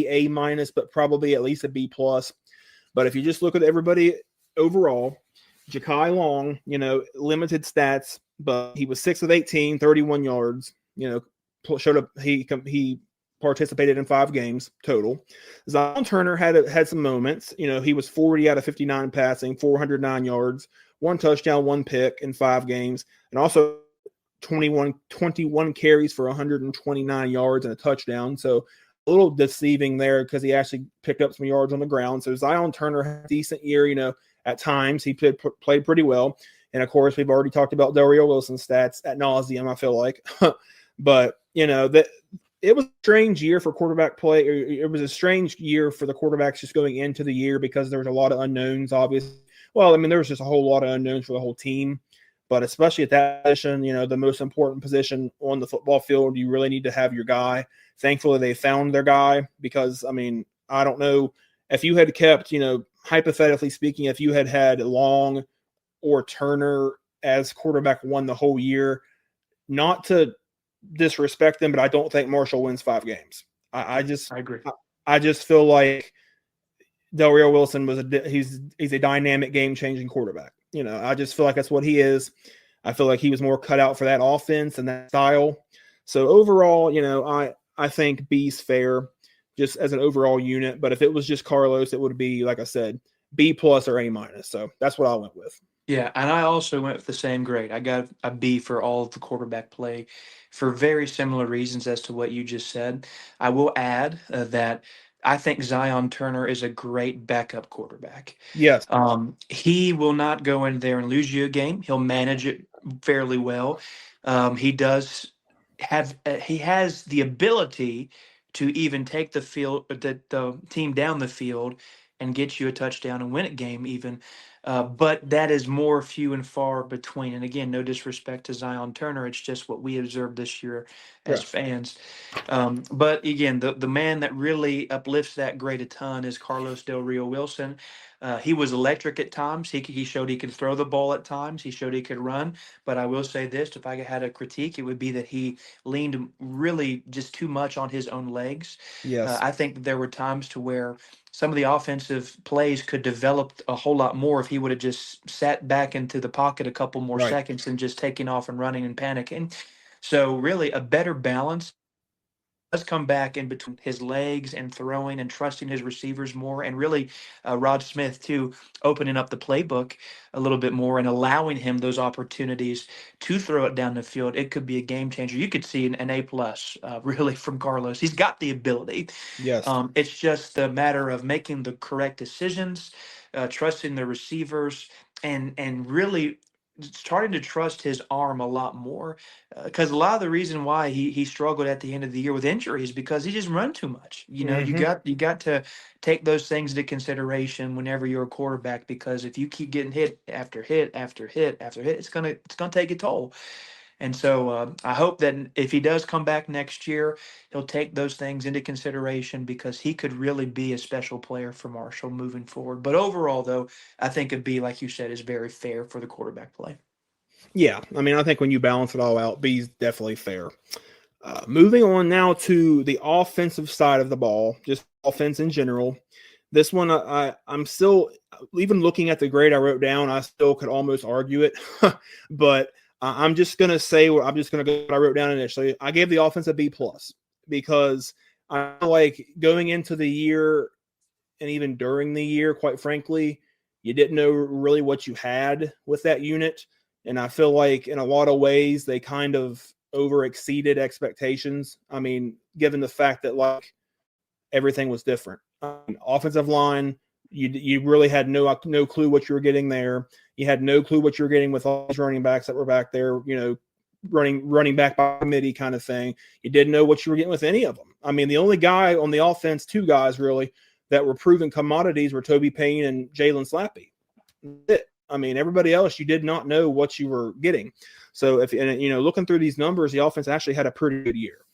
A minus, but probably at least a B plus. But if you just look at everybody overall, Ja'Kai Long, limited stats, but he was 6 of 18, 31 yards. Showed up. He participated in 5 games total. Zion Turner had some moments. He was 40 out of 59 passing, 409 yards, 1 touchdown, 1 pick in 5 games, and also 21 carries for 129 yards and a touchdown. So a little deceiving there because he actually picked up some yards on the ground. So Zion Turner had a decent year. At times he played pretty well. And of course, we've already talked about Del Rio Wilson's stats ad nauseum, I feel like. But it was a strange year for quarterback play. It was a strange year for the quarterbacks just going into the year because there was a lot of unknowns, obviously. Well, there was just a whole lot of unknowns for the whole team. But especially at that position, the most important position on the football field, you really need to have your guy. Thankfully, they found their guy because, I don't know if you had kept, hypothetically speaking, if you had Long or Turner as quarterback 1 the whole year, not to disrespect them, but I don't think Marshall wins 5 games. I agree. I just feel like Del Rio Wilson he's a dynamic, game-changing quarterback. I just feel like that's what he is. I feel like he was more cut out for that offense and that style. So overall, I think B's fair just as an overall unit. But if it was just Carlos, it would be, like I said, B plus or A minus. So that's what I went with. Yeah, and I also went with the same grade. I got a B for all of the quarterback play for very similar reasons as to what you just said. I will add that I think Zion Turner is a great backup quarterback. Yes. He will not go in there and lose you a game. He'll manage it fairly well. He does he has the ability to even take the team down the field and get you a touchdown and win a game even. But that is more few and far between. And again, no disrespect to Zion Turner. It's just what we observed this year as Right. fans. But again, the man that really uplifts that grade a ton is Carlos Del Rio Wilson. He was electric at times. He showed he could throw the ball at times. He showed he could run. But I will say this, if I had a critique, it would be that he leaned really just too much on his own legs. Yes. I think that there were times to where some of the offensive plays could develop a whole lot more if he would have just sat back into the pocket a couple more Right. seconds and just taking off and running and panicking. So really a better balance does come back in between his legs and throwing and trusting his receivers more, and really Rod Smith too, opening up the playbook a little bit more and allowing him those opportunities to throw it down the field. It could be a game changer. You could see an A plus really from Carlos. He's got the ability. Yes. It's just a matter of making the correct decisions, trusting the receivers, and really starting to trust his arm a lot more, because a lot of the reason why he struggled at the end of the year with injuries because he just run too much. You Mm-hmm. got to take those things into consideration whenever you're a quarterback, because if you keep getting hit after hit after hit after hit, it's gonna take a toll. And so I hope that if he does come back next year, he'll take those things into consideration, because he could really be a special player for Marshall moving forward. But overall, though, I think it'd be, like you said, is very fair for the quarterback play. Yeah. I think when you balance it all out, B's definitely fair. Moving on now to the offensive side of the ball, just offense in general. This one, I'm still, even looking at the grade I wrote down, I still could almost argue it. But I'm just going to say, I'm just going to go what I wrote down initially. I gave the offense a B plus because I feel like going into the year, and even during the year, quite frankly, you didn't know really what you had with that unit. And I feel like in a lot of ways they kind of over exceeded expectations. I mean, given the fact that like everything was different. Offensive line, you really had no clue what you were getting there. You had no clue what you were getting with all these running backs that were back there, running back by committee kind of thing. You didn't know what you were getting with any of them. I mean, the only guy on the offense, two guys really, that were proven commodities were Toby Payne and Jalen Slappy. I mean, everybody else, you did not know what you were getting. So looking through these numbers, the offense actually had a pretty good year.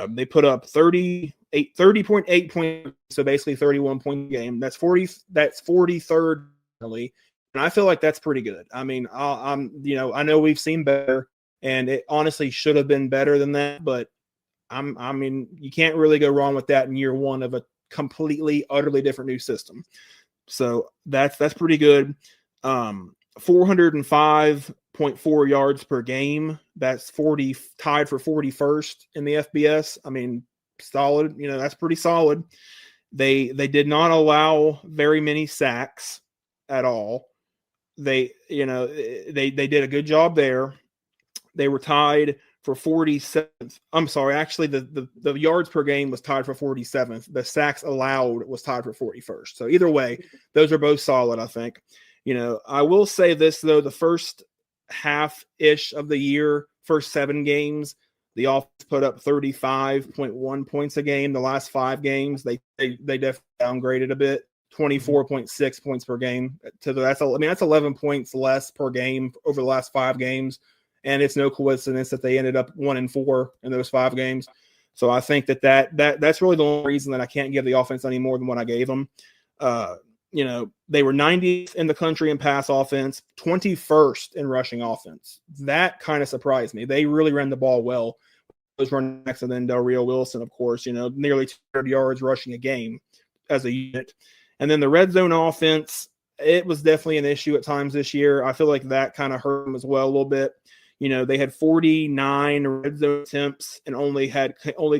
They put up 30.8 points, so basically 31 point game. That's 43rd, and I feel like that's pretty good. I mean, I know we've seen better, and it honestly should have been better than that, but I mean, you can't really go wrong with that in year one of a completely, utterly different new system. So that's pretty good. 405.4 yards per game. That's tied for 41st in the FBS. I mean, solid. That's pretty solid. They did not allow very many sacks at all. They did a good job there. They were tied for 47th. I'm sorry, actually the yards per game was tied for 47th. The sacks allowed was tied for 41st. So either way, those are both solid, I think. I will say this though, the first half-ish of the year, first 7 games, the offense put up 35.1 points a game. The last 5 games, they definitely downgraded a bit. 24.6 points per game. That's 11 points less per game over the last 5 games. And it's no coincidence that they ended up 1-4 in those 5 games. So I think that's really the only reason that I can't give the offense any more than what I gave them. They were 90th in the country in pass offense, 21st in rushing offense. That kind of surprised me. They really ran the ball well. Those running backs, and then Del Rio Wilson, of course, nearly 200 yards rushing a game as a unit. And then the red zone offense, it was definitely an issue at times this year. I feel like that kind of hurt them as well a little bit. They had 49 red zone attempts and only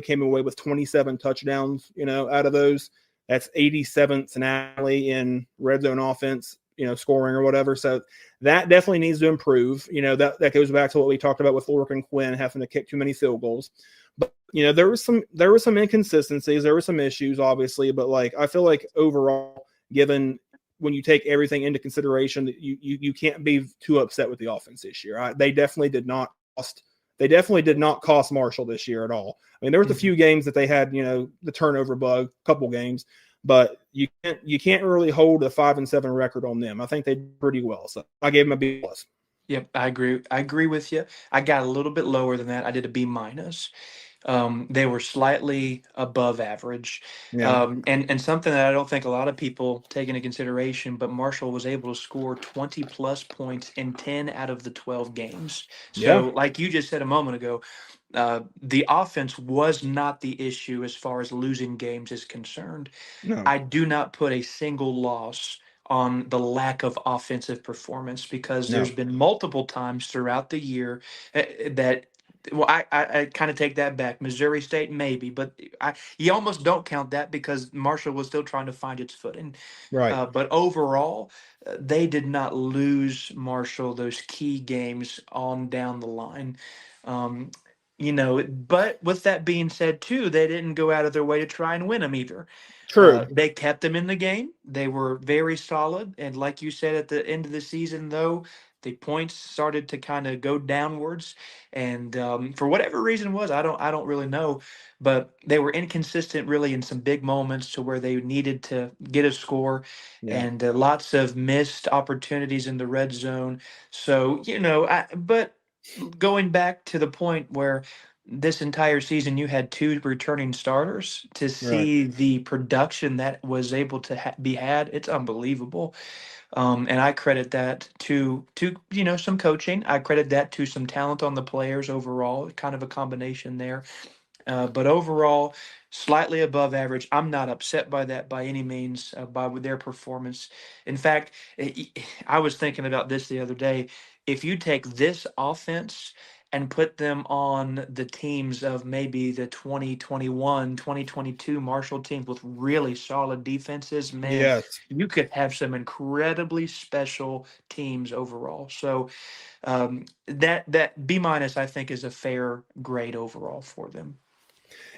came away with 27 touchdowns, out of those. That's 87th nationally in red zone offense, scoring or whatever. So that definitely needs to improve. That goes back to what we talked about with Lorcan and Quinn having to kick too many field goals. But, there were some inconsistencies. There were some issues, obviously. But, I feel like overall, given when you take everything into consideration, you can't be too upset with the offense this year. They definitely did not cost Marshall this year at all. I mean, there was a few games that they had, the turnover bug, a couple games, but you can't really hold a 5-7 record on them. I think they did pretty well. So I gave them a B+. Yep, I agree. I agree with you. I got a little bit lower than that. I did a B-. They were slightly above average. Yeah. And something that I don't think a lot of people take into consideration, but Marshall was able to score 20 plus points in 10 out of the 12 games. So, like you just said a moment ago, the offense was not the issue as far as losing games is concerned. No. I do not put a single loss on the lack of offensive performance because there's been multiple times throughout the year that well, I kind of take that back. Missouri State, maybe, but you almost don't count that because Marshall was still trying to find its footing. Right. But overall, they did not lose Marshall those key games on down the line. Um, but with that being said, too, they didn't go out of their way to try and win them either. True. They kept them in the game. They were very solid. And like you said, at the end of the season, though, the points started to kind of go downwards. And for whatever reason it was, I don't really know. But they were inconsistent really in some big moments to where they needed to get a score and lots of missed opportunities in the red zone. So, but going back to the point where this entire season you had 2 returning starters to see the production that was able to be had, it's unbelievable. And I credit that to some coaching. I credit that to some talent on the players overall, kind of a combination there. But overall, slightly above average. I'm not upset by that by any means, by their performance. In fact, I was thinking about this the other day. If you take this offense and put them on the teams of maybe the 2021, 2022 Marshall teams with really solid defenses, man, Yes. you could have some incredibly special teams overall. So that B minus, I think, is a fair grade overall for them.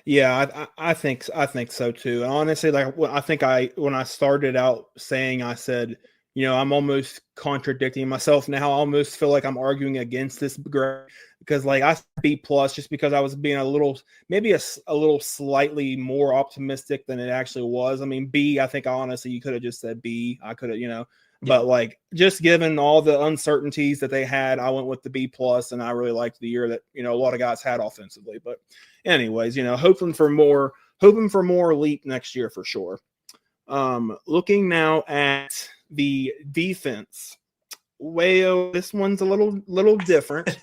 Yeah, I think so too. And honestly, like I think when I started out saying, I said, I'm almost contradicting myself now. I almost feel like I'm arguing against this grade because like I said B plus just because I was being a little maybe a little slightly more optimistic than it actually was. I mean B, I think honestly you could have just said B. I could have, Yeah. but like just given all the uncertainties that they had, I went with the B plus, and I really liked the year that a lot of guys had offensively. But anyways, hoping for more elite next year for sure. Looking now at the defense. Well, this one's a little different.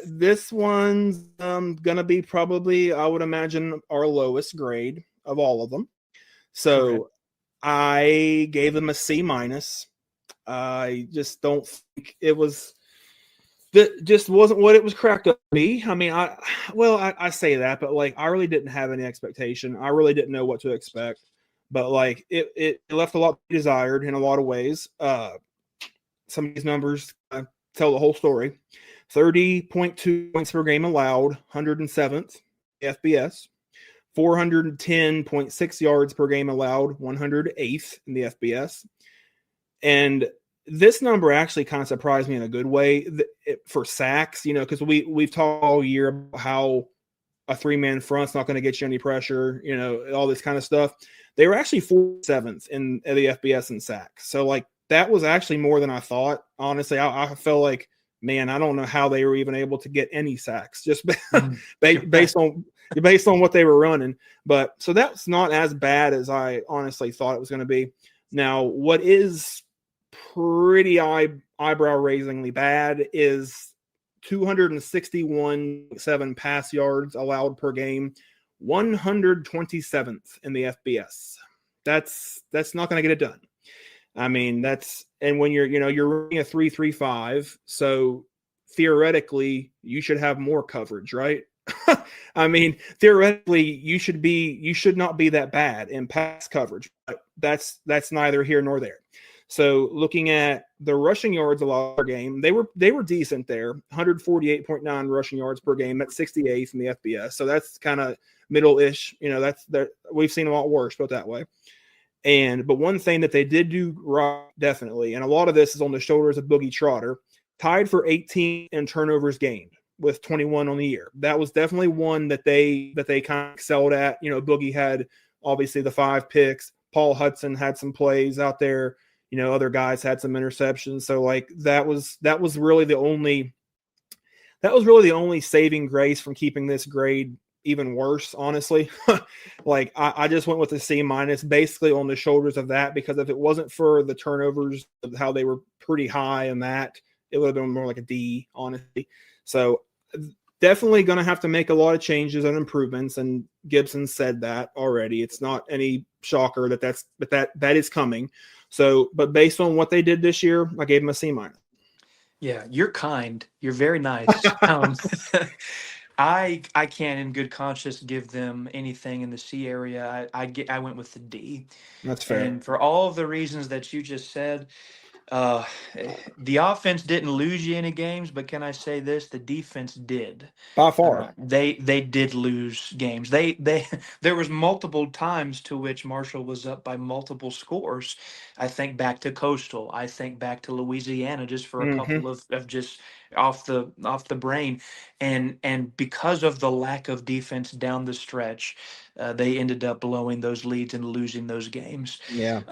This one's gonna be probably, I would imagine, our lowest grade of all of them. Correct. So I gave them a C minus. I just don't think it was that just wasn't what it was cracked up to be. I mean, I say that, but like I really didn't have any expectation. I really didn't know what to expect. But like it left a lot to be desired in a lot of ways. Some of these numbers tell the whole story. 30.2 points per game allowed, 107th FBS. 410.6 yards per game allowed, 108th in the FBS. And this number actually kind of surprised me in a good way for sacks, because we've talked all year about how a 3-man front's not going to get you any pressure, all this kind of stuff. They were actually 47th in the FBS in sacks. So like that was actually more than I thought. Honestly, I felt like, man, I don't know how they were even able to get any sacks just based on what they were running. But so that's not as bad as I honestly thought it was going to be. Now, what is pretty eyebrow raisingly bad is 261.7 pass yards allowed per game, 127th in the FBS. That's not going to get it done. I mean, and when you're running a 3-3-5, so theoretically you should have more coverage, right? I mean, theoretically you should not be that bad in pass coverage, but that's neither here nor there. So looking at the rushing yards allowed per game, they were decent there. 148.9 rushing yards per game. That's 68th in the FBS. So that's kind of middle-ish. We've seen a lot worse, put it that way. But one thing that they did do right, definitely, and a lot of this is on the shoulders of Boogie Trotter, tied for 18 in turnovers gained with 21 on the year. That was definitely one that they kind of excelled at. Boogie had obviously the 5 picks. Paul Hudson had some plays out there. Other guys had some interceptions. So like that was really the only saving grace from keeping this grade even worse, honestly. Like I just went with a C minus basically on the shoulders of that, because if it wasn't for the turnovers, how they were pretty high in that, it would have been more like a D, honestly. So definitely going to have to make a lot of changes and improvements. And Gibson said that already. It's not any shocker that is coming. So, but based on what they did this year, I gave them a C minus. Yeah, you're kind. You're very nice. I can't in good conscience give them anything in the C area. I went with the D, That's fair. and for all of the reasons that you just said, uh, the offense didn't lose you any games, but can I say this? The defense did. By far. They did lose games. They there was multiple times to which Marshall was up by multiple scores. I think back to Coastal. I think back to Louisiana, just for a Mm-hmm. couple of just off the brain, and because of the lack of defense down the stretch, they ended up blowing those leads and losing those games. Yeah.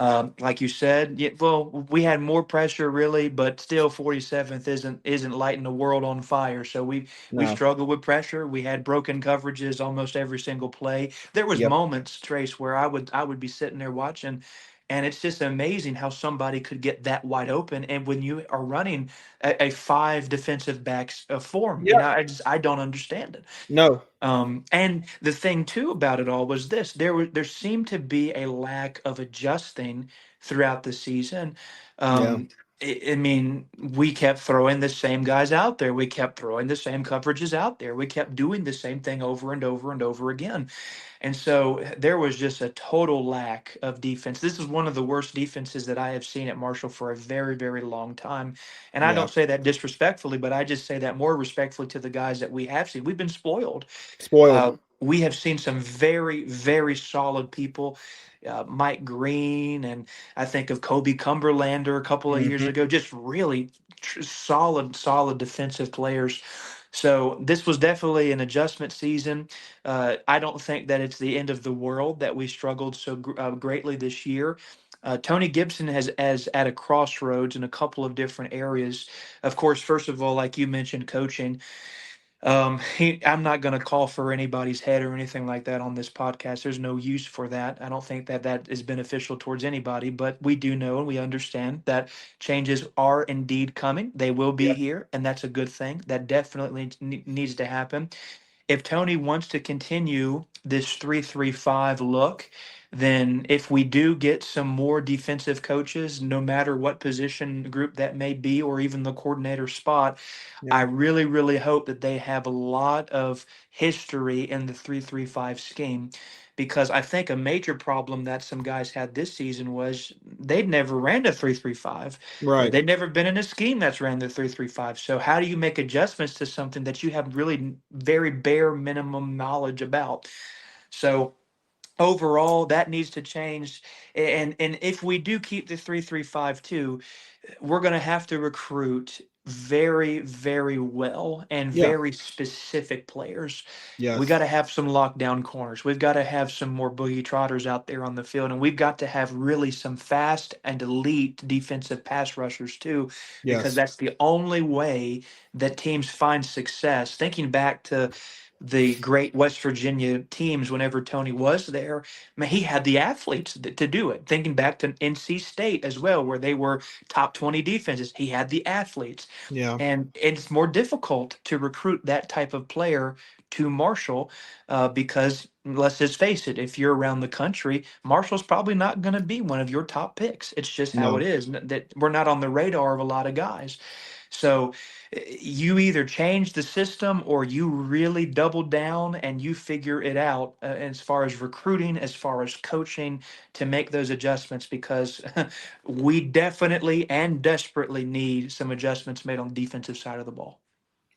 Like you said, yeah, well, we had more pressure really, but still 47th isn't lighting the world on fire. So we No. struggled with pressure. We had broken coverages almost every single play. There was Yep. moments, Trace, where I would be sitting there watching, and it's just amazing how somebody could get that wide open. And when you are running a 5 defensive backs form, Yeah. I don't understand it. No. And the thing too about it all was this: there seemed to be a lack of adjusting throughout the season. Yeah. Um, I mean, we kept throwing the same guys out there. We kept throwing the same coverages out there. We kept doing the same thing over and over and over again. And so there was just a total lack of defense. This is one of the worst defenses that I have seen at Marshall for a very, very long time. And I Yeah, don't say that disrespectfully, but I just say that more respectfully to the guys that we have seen. We've been spoiled. spoiled. We have seen some very, very solid people. Mike Green, and I think of Kobe Cumberlander a couple of years Hmm. ago, just really solid defensive players. So this was definitely an adjustment season. I don't think that it's the end of the world that we struggled so greatly this year. Tony Gibson has as at a crossroads in a couple of different areas. Of course, first of all, like you mentioned, coaching. I'm not going to call for anybody's head or anything like that on this podcast. There's no use for that. I don't think that that is beneficial towards anybody, but we do know and we understand that changes are indeed coming. They will be Yeah, here, and that's a good thing. That definitely needs to happen. If Tony wants to continue this 3-3-5 look, then if we do get some more defensive coaches, no matter what position group that may be, or even the coordinator spot, yeah, I really, really hope that they have a lot of history in the 3-3-5 scheme. Because I think a major problem that some guys had this season was they'd never ran a 3-3-5. right. They'd never been in a scheme that's ran the 3-3-5. So how do you make adjustments to something that you have really very bare minimum knowledge about? So overall, that needs to change. And if we do keep the 3-3-5 too, we're going to have to recruit very, very well and Yeah, very specific players. We got yes, to have some lockdown corners. We've got to have some more boogie trotters out there on the field. And we've got to have really some fast and elite defensive pass rushers too, because yes, that's the only way that teams find success. Thinking back to the great West Virginia teams whenever Tony was there, man, he had the athletes to do it. Thinking back to NC State as well, where they were top 20 defenses. He had the athletes. yeah, And it's more difficult to recruit that type of player to Marshall because let's just face it, if you're around the country, Marshall's probably not going to be one of your top picks. It's just how it no, is. That we're not on the radar of a lot of guys. So you either change the system or you really double down and you figure it out as far as recruiting, as far as coaching to make those adjustments because we definitely and desperately need some adjustments made on the defensive side of the ball.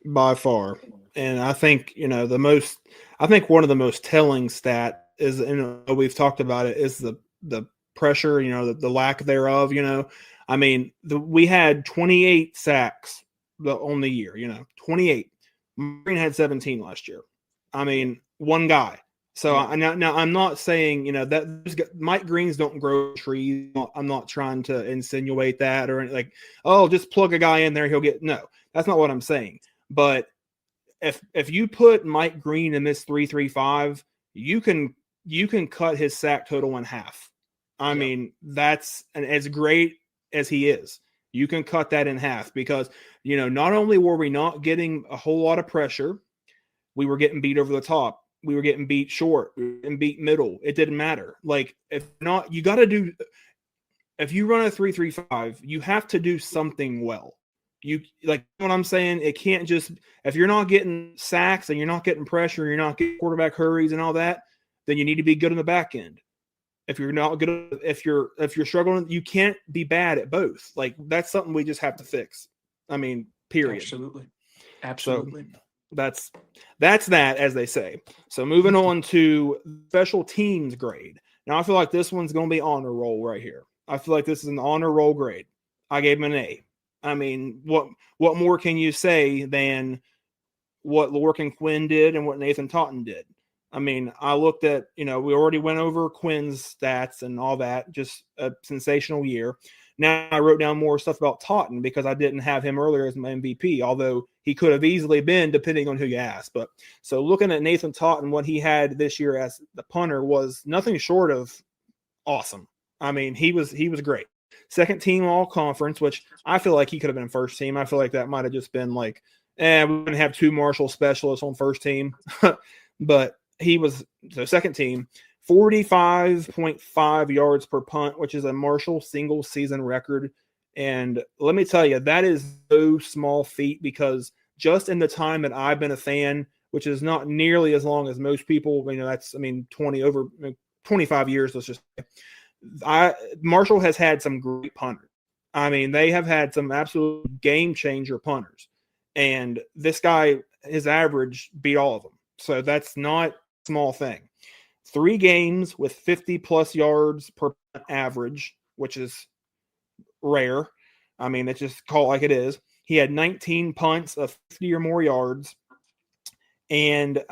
by far. And I think, I think one of the most telling stat is, we've talked about it, is the pressure, the lack thereof, I mean, we had 28 sacks on the year, 28. Green had 17 last year. I mean, one guy. So Yeah, now I'm not saying, that Mike Greens don't grow trees. I'm not trying to insinuate that or like, oh, just plug a guy in there, he'll get, no, that's not what I'm saying. But if you put Mike Green in this 3-3-5, you can cut his sack total in half. I yeah, mean, that's, and as great as he is, you can cut that in half because, not only were we not getting a whole lot of pressure, we were getting beat over the top. We were getting beat short. We were getting beat middle. It didn't matter. Like, if not, you got to do, if you run a 3-3-5, you have to do something well. You like what I'm saying? It can't just, if you're not getting sacks and you're not getting pressure, you're not getting quarterback hurries and all that, then you need to be good in the back end. If you're not good, if you're struggling, you can't be bad at both. Like, that's something we just have to fix. I mean, period. absolutely. So Absolutely. that's that, as they say. So moving on to special teams grade. Now I feel like this one's going to be honor roll right here. I feel like this is an honor roll grade. I gave him an A. I mean, what more can you say than what Lorcan Quinn did and what Nathan Totten did? I mean, I looked at, we already went over Quinn's stats and all that, just a sensational year. Now I wrote down more stuff about Totten because I didn't have him earlier as my MVP, although he could have easily been depending on who you ask. But so looking at Nathan Totten, what he had this year as the punter was nothing short of awesome. I mean, he was great. Second team all conference, which I feel like he could have been first team. I feel like that might have just been like, we're going to have two Marshall specialists on first team. But he was the second team, 45.5 yards per punt, which is a Marshall single season record. And let me tell you, that is no small feat, because just in the time that I've been a fan, which is not nearly as long as most people, that's, 25 years, let's just say. Marshall has had some great punters. They have had some absolute game changer punters. And this guy, his average beat all of them. So that's not a small thing. 3 games with 50 plus yards per average, which is rare. It's just call it like it is. He had 19 punts of 50 or more yards. And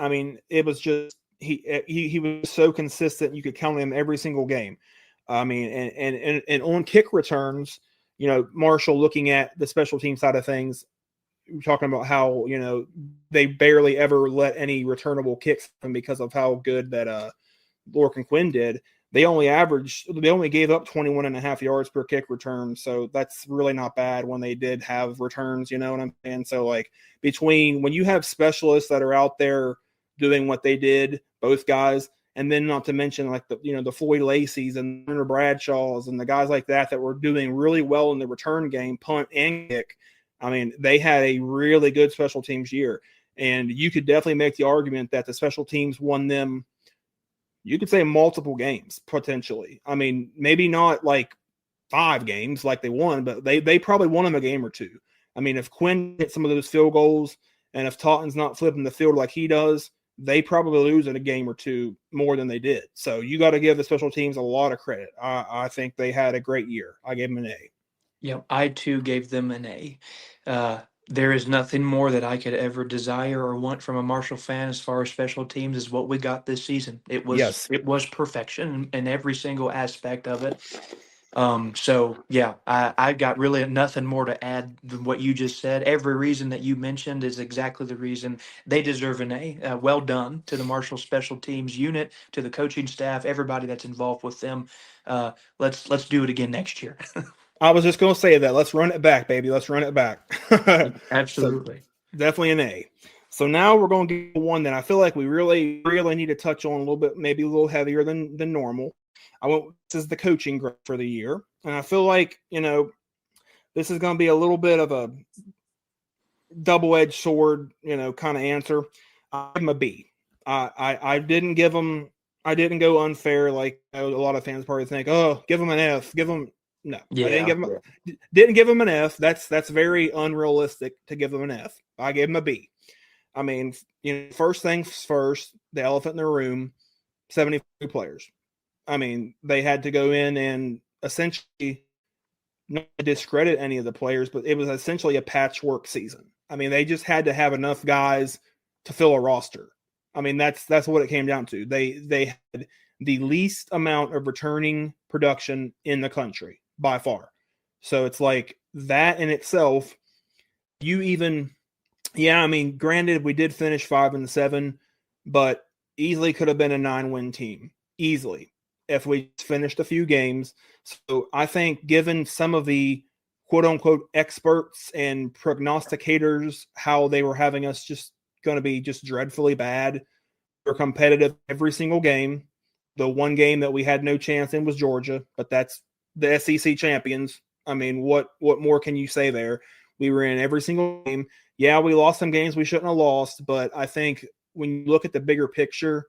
it was just, he was so consistent. You could count him every single game. And on kick returns, Marshall, looking at the special team side of things, talking about how, they barely ever let any returnable kicks happen because of how good that Lorcan and Quinn did. They only gave up 21 and a half yards per kick return. So that's really not bad when they did have returns, you know what I'm saying? So like, between when you have specialists that are out there doing what they did, both guys, and then not to mention like the Floyd Lacey's and the Bradshaws and the guys like that were doing really well in the return game, punt and kick. They had a really good special teams year. And you could definitely make the argument that the special teams won them, you could say, multiple games, potentially. Maybe not like 5 games like they won, but they probably won them a game or 2. If Quinn hit some of those field goals, and if Taughton's not flipping the field like he does, they probably lose in a game or 2 more than they did. So you got to give the special teams a lot of credit. I think they had a great year. I gave them an A. Yep, I too gave them an A. There is nothing more that I could ever desire or want from a Marshall fan as far as special teams as what we got this season. Yes. It was perfection in every single aspect of it. So yeah, I got really nothing more to add than what you just said. Every reason that you mentioned is exactly the reason they deserve an A. Well done to the Marshall special teams unit, to the coaching staff, everybody that's involved with them. Let's do it again next year. I was just going to say that. Let's run it back, baby. Let's run it back. So Absolutely. definitely an A. So now we're going to get one that I feel like we really, really need to touch on a little bit, maybe a little heavier than normal. This is the coaching grade for the year. And I feel like, this is going to be a little bit of a double-edged sword, kind of answer. I give him a B. I didn't give him, I didn't go unfair like a lot of fans probably think, oh, give him an F. No, Yeah, I didn't give him an F. That's very unrealistic to give him an F. I gave him a B. First things first, the elephant in the room, 72 players. They had to go in and essentially not discredit any of the players, but it was essentially a patchwork season. They just had to have enough guys to fill a roster. That's what it came down to. They had the least amount of returning production in the country by far. So it's like that in itself. Granted, we did finish 5-7, but easily could have been a 9-win team. Easily, if we finished a few games. So I think, given some of the quote unquote experts and prognosticators, how they were having us just going to be just dreadfully bad, we're competitive every single game. The one game that we had no chance in was Georgia, but that's the SEC champions. What more can you say there? We were in every single game. Yeah, we lost some games we shouldn't have lost, but I think when you look at the bigger picture,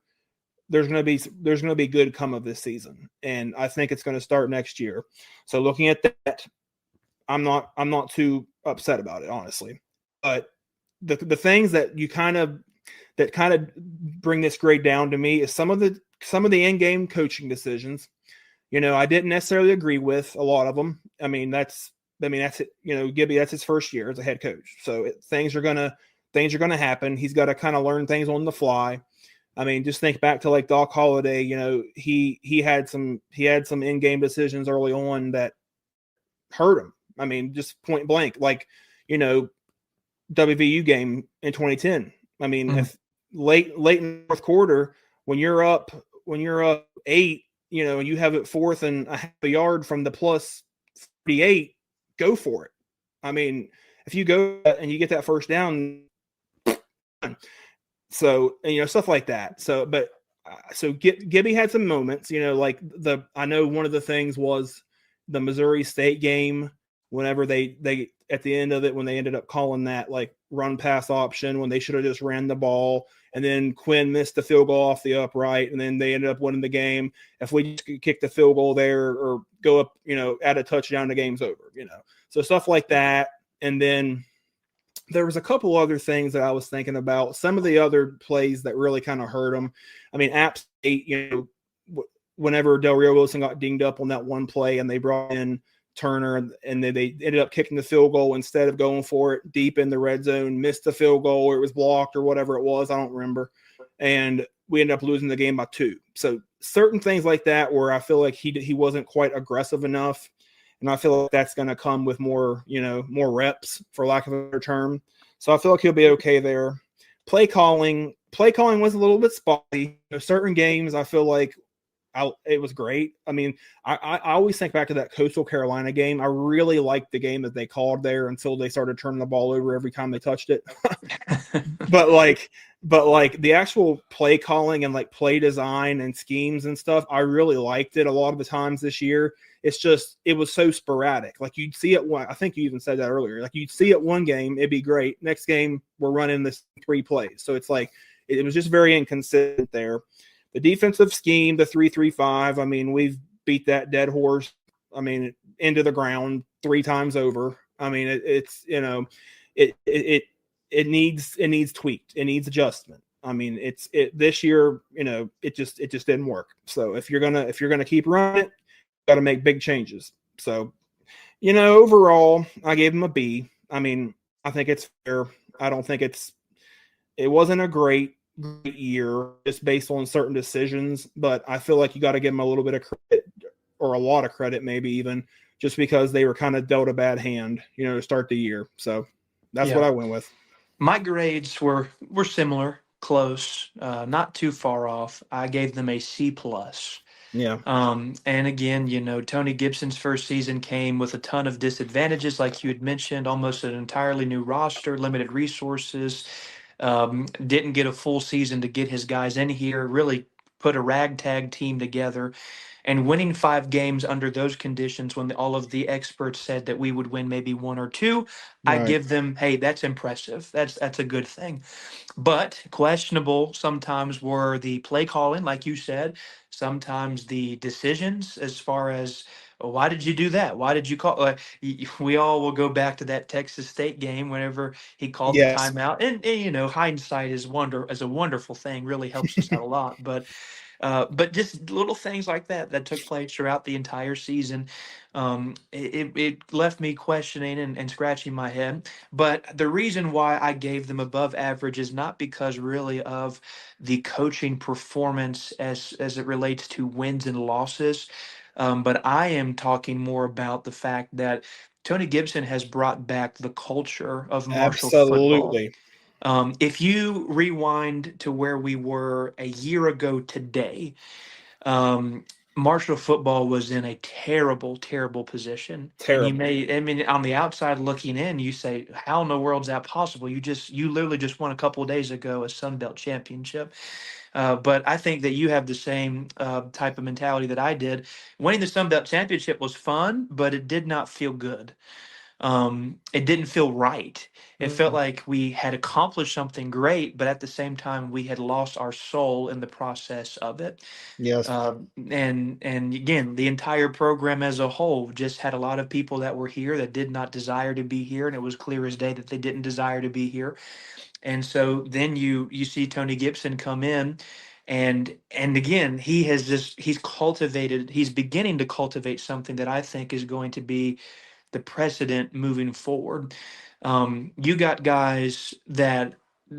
there's going to be good come of this season, and I think it's going to start next year. So looking at that, I'm not too upset about it, honestly. But the things that kind of bring this grade down to me is some of the in-game coaching decisions. I didn't necessarily agree with a lot of them. That's it. Gibby, that's his first year as a head coach. So things are gonna happen. He's got to kind of learn things on the fly. Just think back to like Doc Holliday. He had some in-game decisions early on that hurt him. Just point blank, like WVU game in 2010. If late in the fourth quarter, when you're up 8, and you have it 4th and a half a yard from the plus 38, go for it. If you go and you get that first down, so stuff like that. So Gibby had some moments. I know one of the things was the Missouri State game. whenever they at the end of it when they ended up calling that like run pass option when they should have just ran the ball, and then Quinn missed the field goal off the upright, and then they ended up winning the game. If we just could kick the field goal there or go up, add a touchdown, the game's over. So stuff like that. And then there was a couple other things that I was thinking about. Some of the other plays that really kind of hurt them. I mean, App State, whenever Del Rio Wilson got dinged up on that one play and they brought in Turner and they ended up kicking the field goal instead of going for it deep in the red zone, missed the field goal or it was blocked or whatever it was. I don't remember. And we ended up losing the game by 2. So certain things like that where I feel like he wasn't quite aggressive enough. And I feel like that's going to come with more reps, for lack of a better term. So I feel like he'll be okay there. Play calling was a little bit spotty. Certain games, I feel like it was great. I mean, I always think back to that Coastal Carolina game. I really liked the game that they called there until they started turning the ball over every time they touched it. but the actual play calling and like play design and schemes and stuff, I really liked it a lot of the times this year. It's just, it was so sporadic. Like you'd see it one, I think you even said that earlier. Like you'd see it one game, it'd be great. Next game, we're running this 3 plays. So it's like, it was just very inconsistent there. The defensive scheme, the 3-3-5, I mean, we've beat that dead horse, I mean, into the ground 3 times over. I mean, it needs tweaked. It needs adjustment. I mean, this year, it just didn't work. So if you're gonna keep running it, got to make big changes. So, overall, I gave him a B. I mean, I think it's fair. I don't think it wasn't a great year just based on certain decisions, but I feel like you got to give him a little bit of credit, or a lot of credit, maybe even, just because they were kind of dealt a bad hand, to start the year. So that's what I went with. My grades were similar, close, not too far off. I gave them a C plus. Yeah. And again, Tony Gibson's first season came with a ton of disadvantages, like you had mentioned, almost an entirely new roster, limited resources, didn't get a full season to get his guys in here, really put a ragtag team together. And winning 5 games under those conditions, when all of the experts said that we would win maybe 1 or 2, I Right. give them, hey, that's impressive. That's a good thing. But questionable sometimes were the play calling, like you said, sometimes the decisions as far as, "Oh, why did you do that? Why did you call?" We all will go back to that Texas State game whenever he called the Yes. timeout, and hindsight is a wonderful thing, really helps us out a lot. But just little things like that took place throughout the entire season. It left me questioning and scratching my head. But the reason why I gave them above average is not because really of the coaching performance as it relates to wins and losses. But I am talking more about the fact that Tony Gibson has brought back the culture of Marshall football. Absolutely. If you rewind to where we were a year ago today, um, Marshall football was in a terrible, terrible position. And Terrible. I mean, on the outside looking in, you say, how in the world is that possible? You literally just won a couple of days ago a Sun Belt championship. But I think that you have the same type of mentality that I did. Winning the Sun Belt championship was fun, but it did not feel good. It didn't feel right. It felt Mm. like we had accomplished something great, but at the same time, we had lost our soul in the process of it. Yes. And again, the entire program as a whole just had a lot of people that were here that did not desire to be here, and it was clear as day that they didn't desire to be here. And so then you see Tony Gibson come in, and again, he's beginning to cultivate something that I think is going to be the precedent moving forward. You got guys that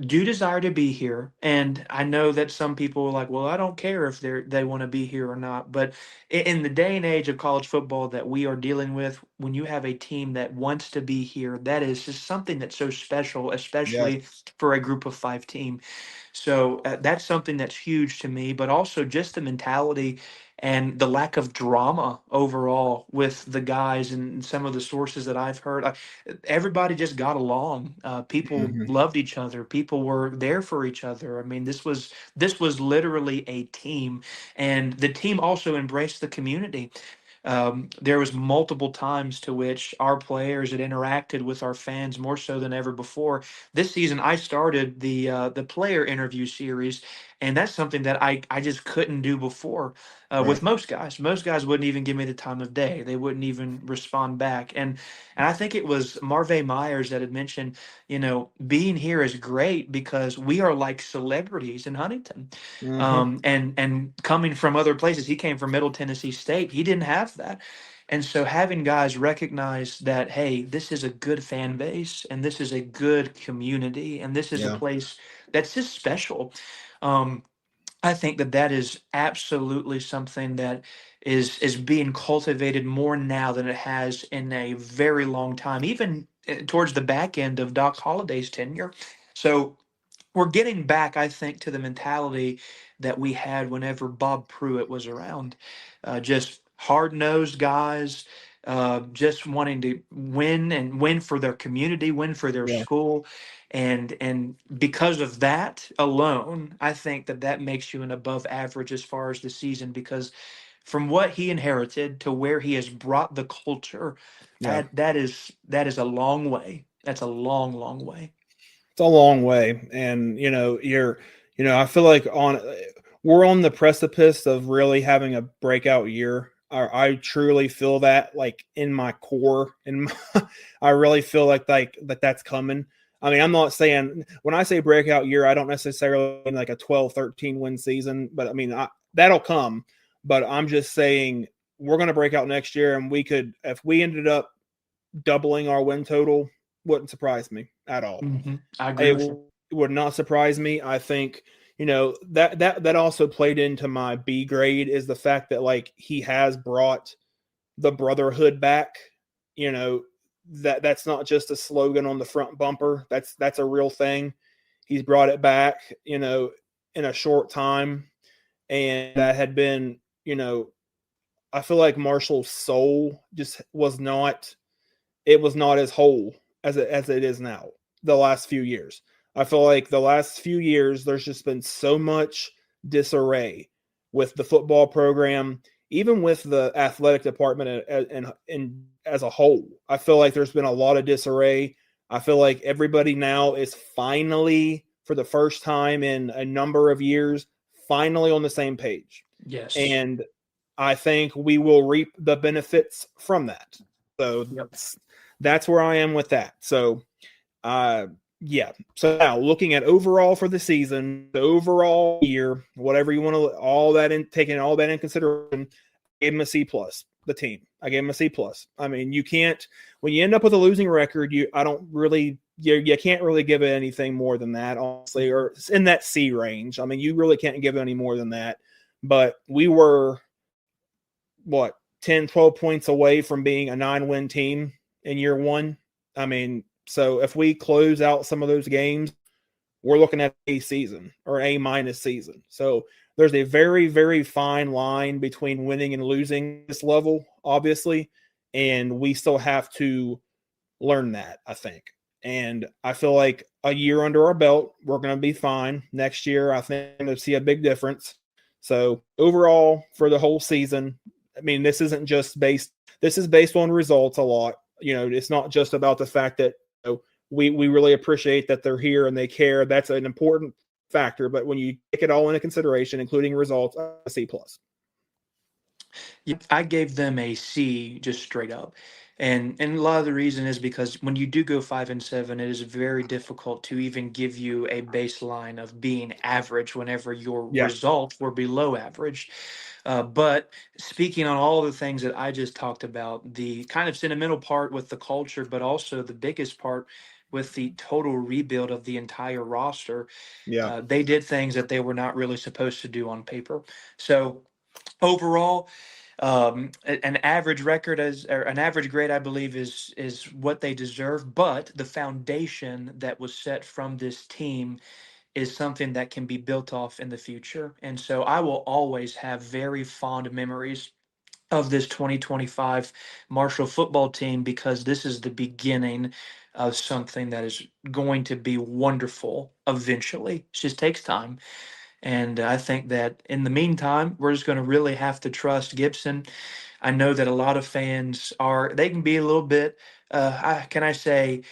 do desire to be here, and I know that some people are like, "Well, I don't care if they want to be here or not." But in the day and age of college football that we are dealing with, when you have a team that wants to be here, that is just something that's so special, Yes. especially for a group of 5 team. So that's something that's huge to me, but also just the mentality and the lack of drama overall with the guys and some of the sources that I've heard. Everybody just got along. People Mhm. loved each other. People were there for each other. I mean, this was literally a team, and the team also embraced the community. There was multiple times to which our players had interacted with our fans more so than ever before. This season, I started the player interview series, and that's something that I just couldn't do before with Right. most guys. Most guys wouldn't even give me the time of day. They wouldn't even respond back. And I think it was Marvay Myers that had mentioned, being here is great because we are like celebrities in Huntington. Hmm. And coming from other places, he came from Middle Tennessee State. He didn't have that. And so having guys recognize that, hey, this is a good fan base and this is a good community and this is a Yeah. place that's just special. Um, I think that that is absolutely something that is being cultivated more now than it has in a very long time, even towards the back end of Doc Holliday's tenure. So we're getting back, I think, to the mentality that we had whenever Bob Pruitt was around. Just hard nosed guys, just wanting to win and win for their community, win for their Yeah. school. And because of that alone, I think that that makes you an above average as far as the season, because from what he inherited to where he has brought the culture, Yeah. that is a long way. That's a long, long way. It's a long way, and I feel like on we're on the precipice of really having a breakout year. I truly feel that, like, in my core, and I really feel like that's coming. I mean, I'm not saying, when I say breakout year, I don't necessarily mean like a 12-13 win season, but I mean, that'll come. But I'm just saying we're going to break out next year, and we could, if we ended up doubling our win total, wouldn't surprise me at all. I agree It with you. would not surprise me. I think, that also played into my B grade, is the fact that, like, he has brought the brotherhood back. You know, that's not just a slogan on the front bumper. That's a real thing. He's brought it back, in a short time, and that had been, I feel like Marshall's soul just was not as whole as it is now, the last few years. I feel like the last few years there's just been so much disarray with the football program, even with the athletic department, and as a whole. I feel like there's been a lot of disarray. I feel like everybody now is finally, for the first time in a number of years, finally on the same page. Yes. And I think we will reap the benefits from that. So Yep. that's where I am with that. So, uh, yeah. So now, looking at overall for the season, the overall year, whatever you want to, taking all that in consideration, I gave him a C plus. The team, I gave him a C plus. I mean, you can't, when you end up with a losing record, you can't really give it anything more than that, honestly, or in that C range. I mean, you really can't give it any more than that. But we were, what, 10, 12 points away from being a 9-win team in year one. I mean, so if we close out some of those games, we're looking at a season or A minus season. So there's a very, very fine line between winning and losing this level, obviously. And we still have to learn that, I think. And I feel like a year under our belt, we're going to be fine. Next year, I think we're going to see a big difference. So overall, for the whole season, I mean, this is based on results a lot. It's not just about the fact that, we really appreciate that they're here and they care. That's an important factor. But when you take it all into consideration, including results, a C plus. Yep, I gave them a C just straight up. And a lot of the reason is because when you do go 5-7, it is very difficult to even give you a baseline of being average whenever your Yeah. results were below average. But speaking on all the things that I just talked about, the kind of sentimental part with the culture, but also the biggest part with the total rebuild of the entire roster, Yeah. they did things that they were not really supposed to do on paper. So overall, an average record as or an average grade, I believe, is what they deserve. But the foundation that was set from this team is something that can be built off in the future. And so I will always have very fond memories of this 2025 Marshall football team because this is the beginning of something that is going to be wonderful eventually. It just takes time. And I think that in the meantime, we're just going to really have to trust Gibson. I know that a lot of fans they can be a little bit, can I say,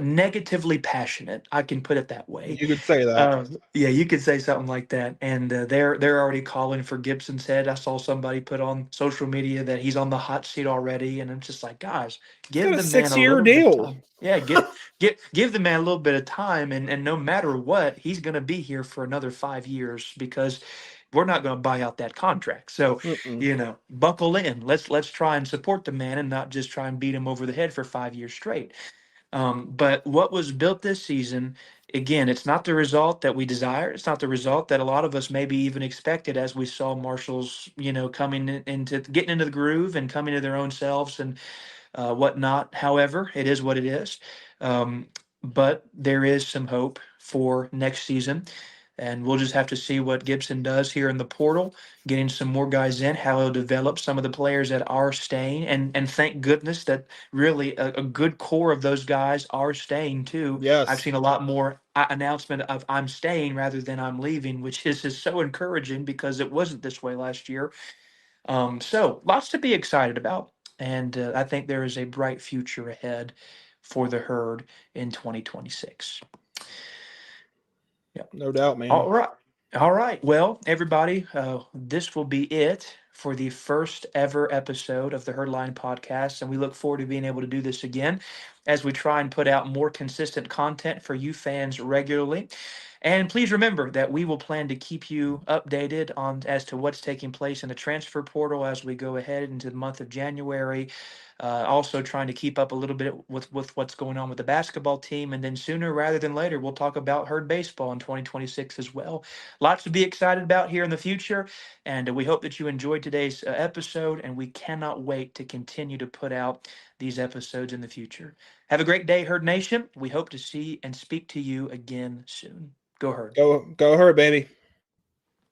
negatively passionate. I can put it that way. You could say that. Yeah, you could say something like that. And they're already calling for Gibson's head. I saw somebody put on social media that he's on the hot seat already, and I'm just like, guys, He's got give a the man a 6-year little bit of deal. time. Yeah, give the man a little bit of time, and no matter what, he's going to be here for another 5 years because we're not going to buy out that contract. So, Mm-mm. buckle in. Let's try and support the man and not just try and beat him over the head for 5 years straight. But what was built this season, again, it's not the result that we desire. It's not the result that a lot of us maybe even expected as we saw Marshall's, coming into getting into the groove and coming to their own selves and whatnot. However, it is what it is. Um, but there is some hope for next season. And we'll just have to see what Gibson does here in the portal, getting some more guys in, how he'll develop some of the players that are staying. And thank goodness that really a good core of those guys are staying too. I've Yes, seen a lot more announcement of I'm staying rather than I'm leaving, which is so encouraging because it wasn't this way last year. So lots to be excited about. And I think there is a bright future ahead for the herd in 2026. Yeah. no doubt, man. All right. All right. Well, everybody, this will be it for the first ever episode of the HerdLine Podcast. And we look forward to being able to do this again as we try and put out more consistent content for you fans regularly. And please remember that we will plan to keep you updated on as to what's taking place in the transfer portal as we go ahead into the month of January. Also trying to keep up a little bit with what's going on with the basketball team. And then sooner rather than later, we'll talk about herd baseball in 2026 as well. Lots to be excited about here in the future. And we hope that you enjoyed today's episode. And we cannot wait to continue to put out these episodes in the future. Have a great day, Herd Nation. We hope to see and speak to you again soon. Go Herd. Go hurt, baby.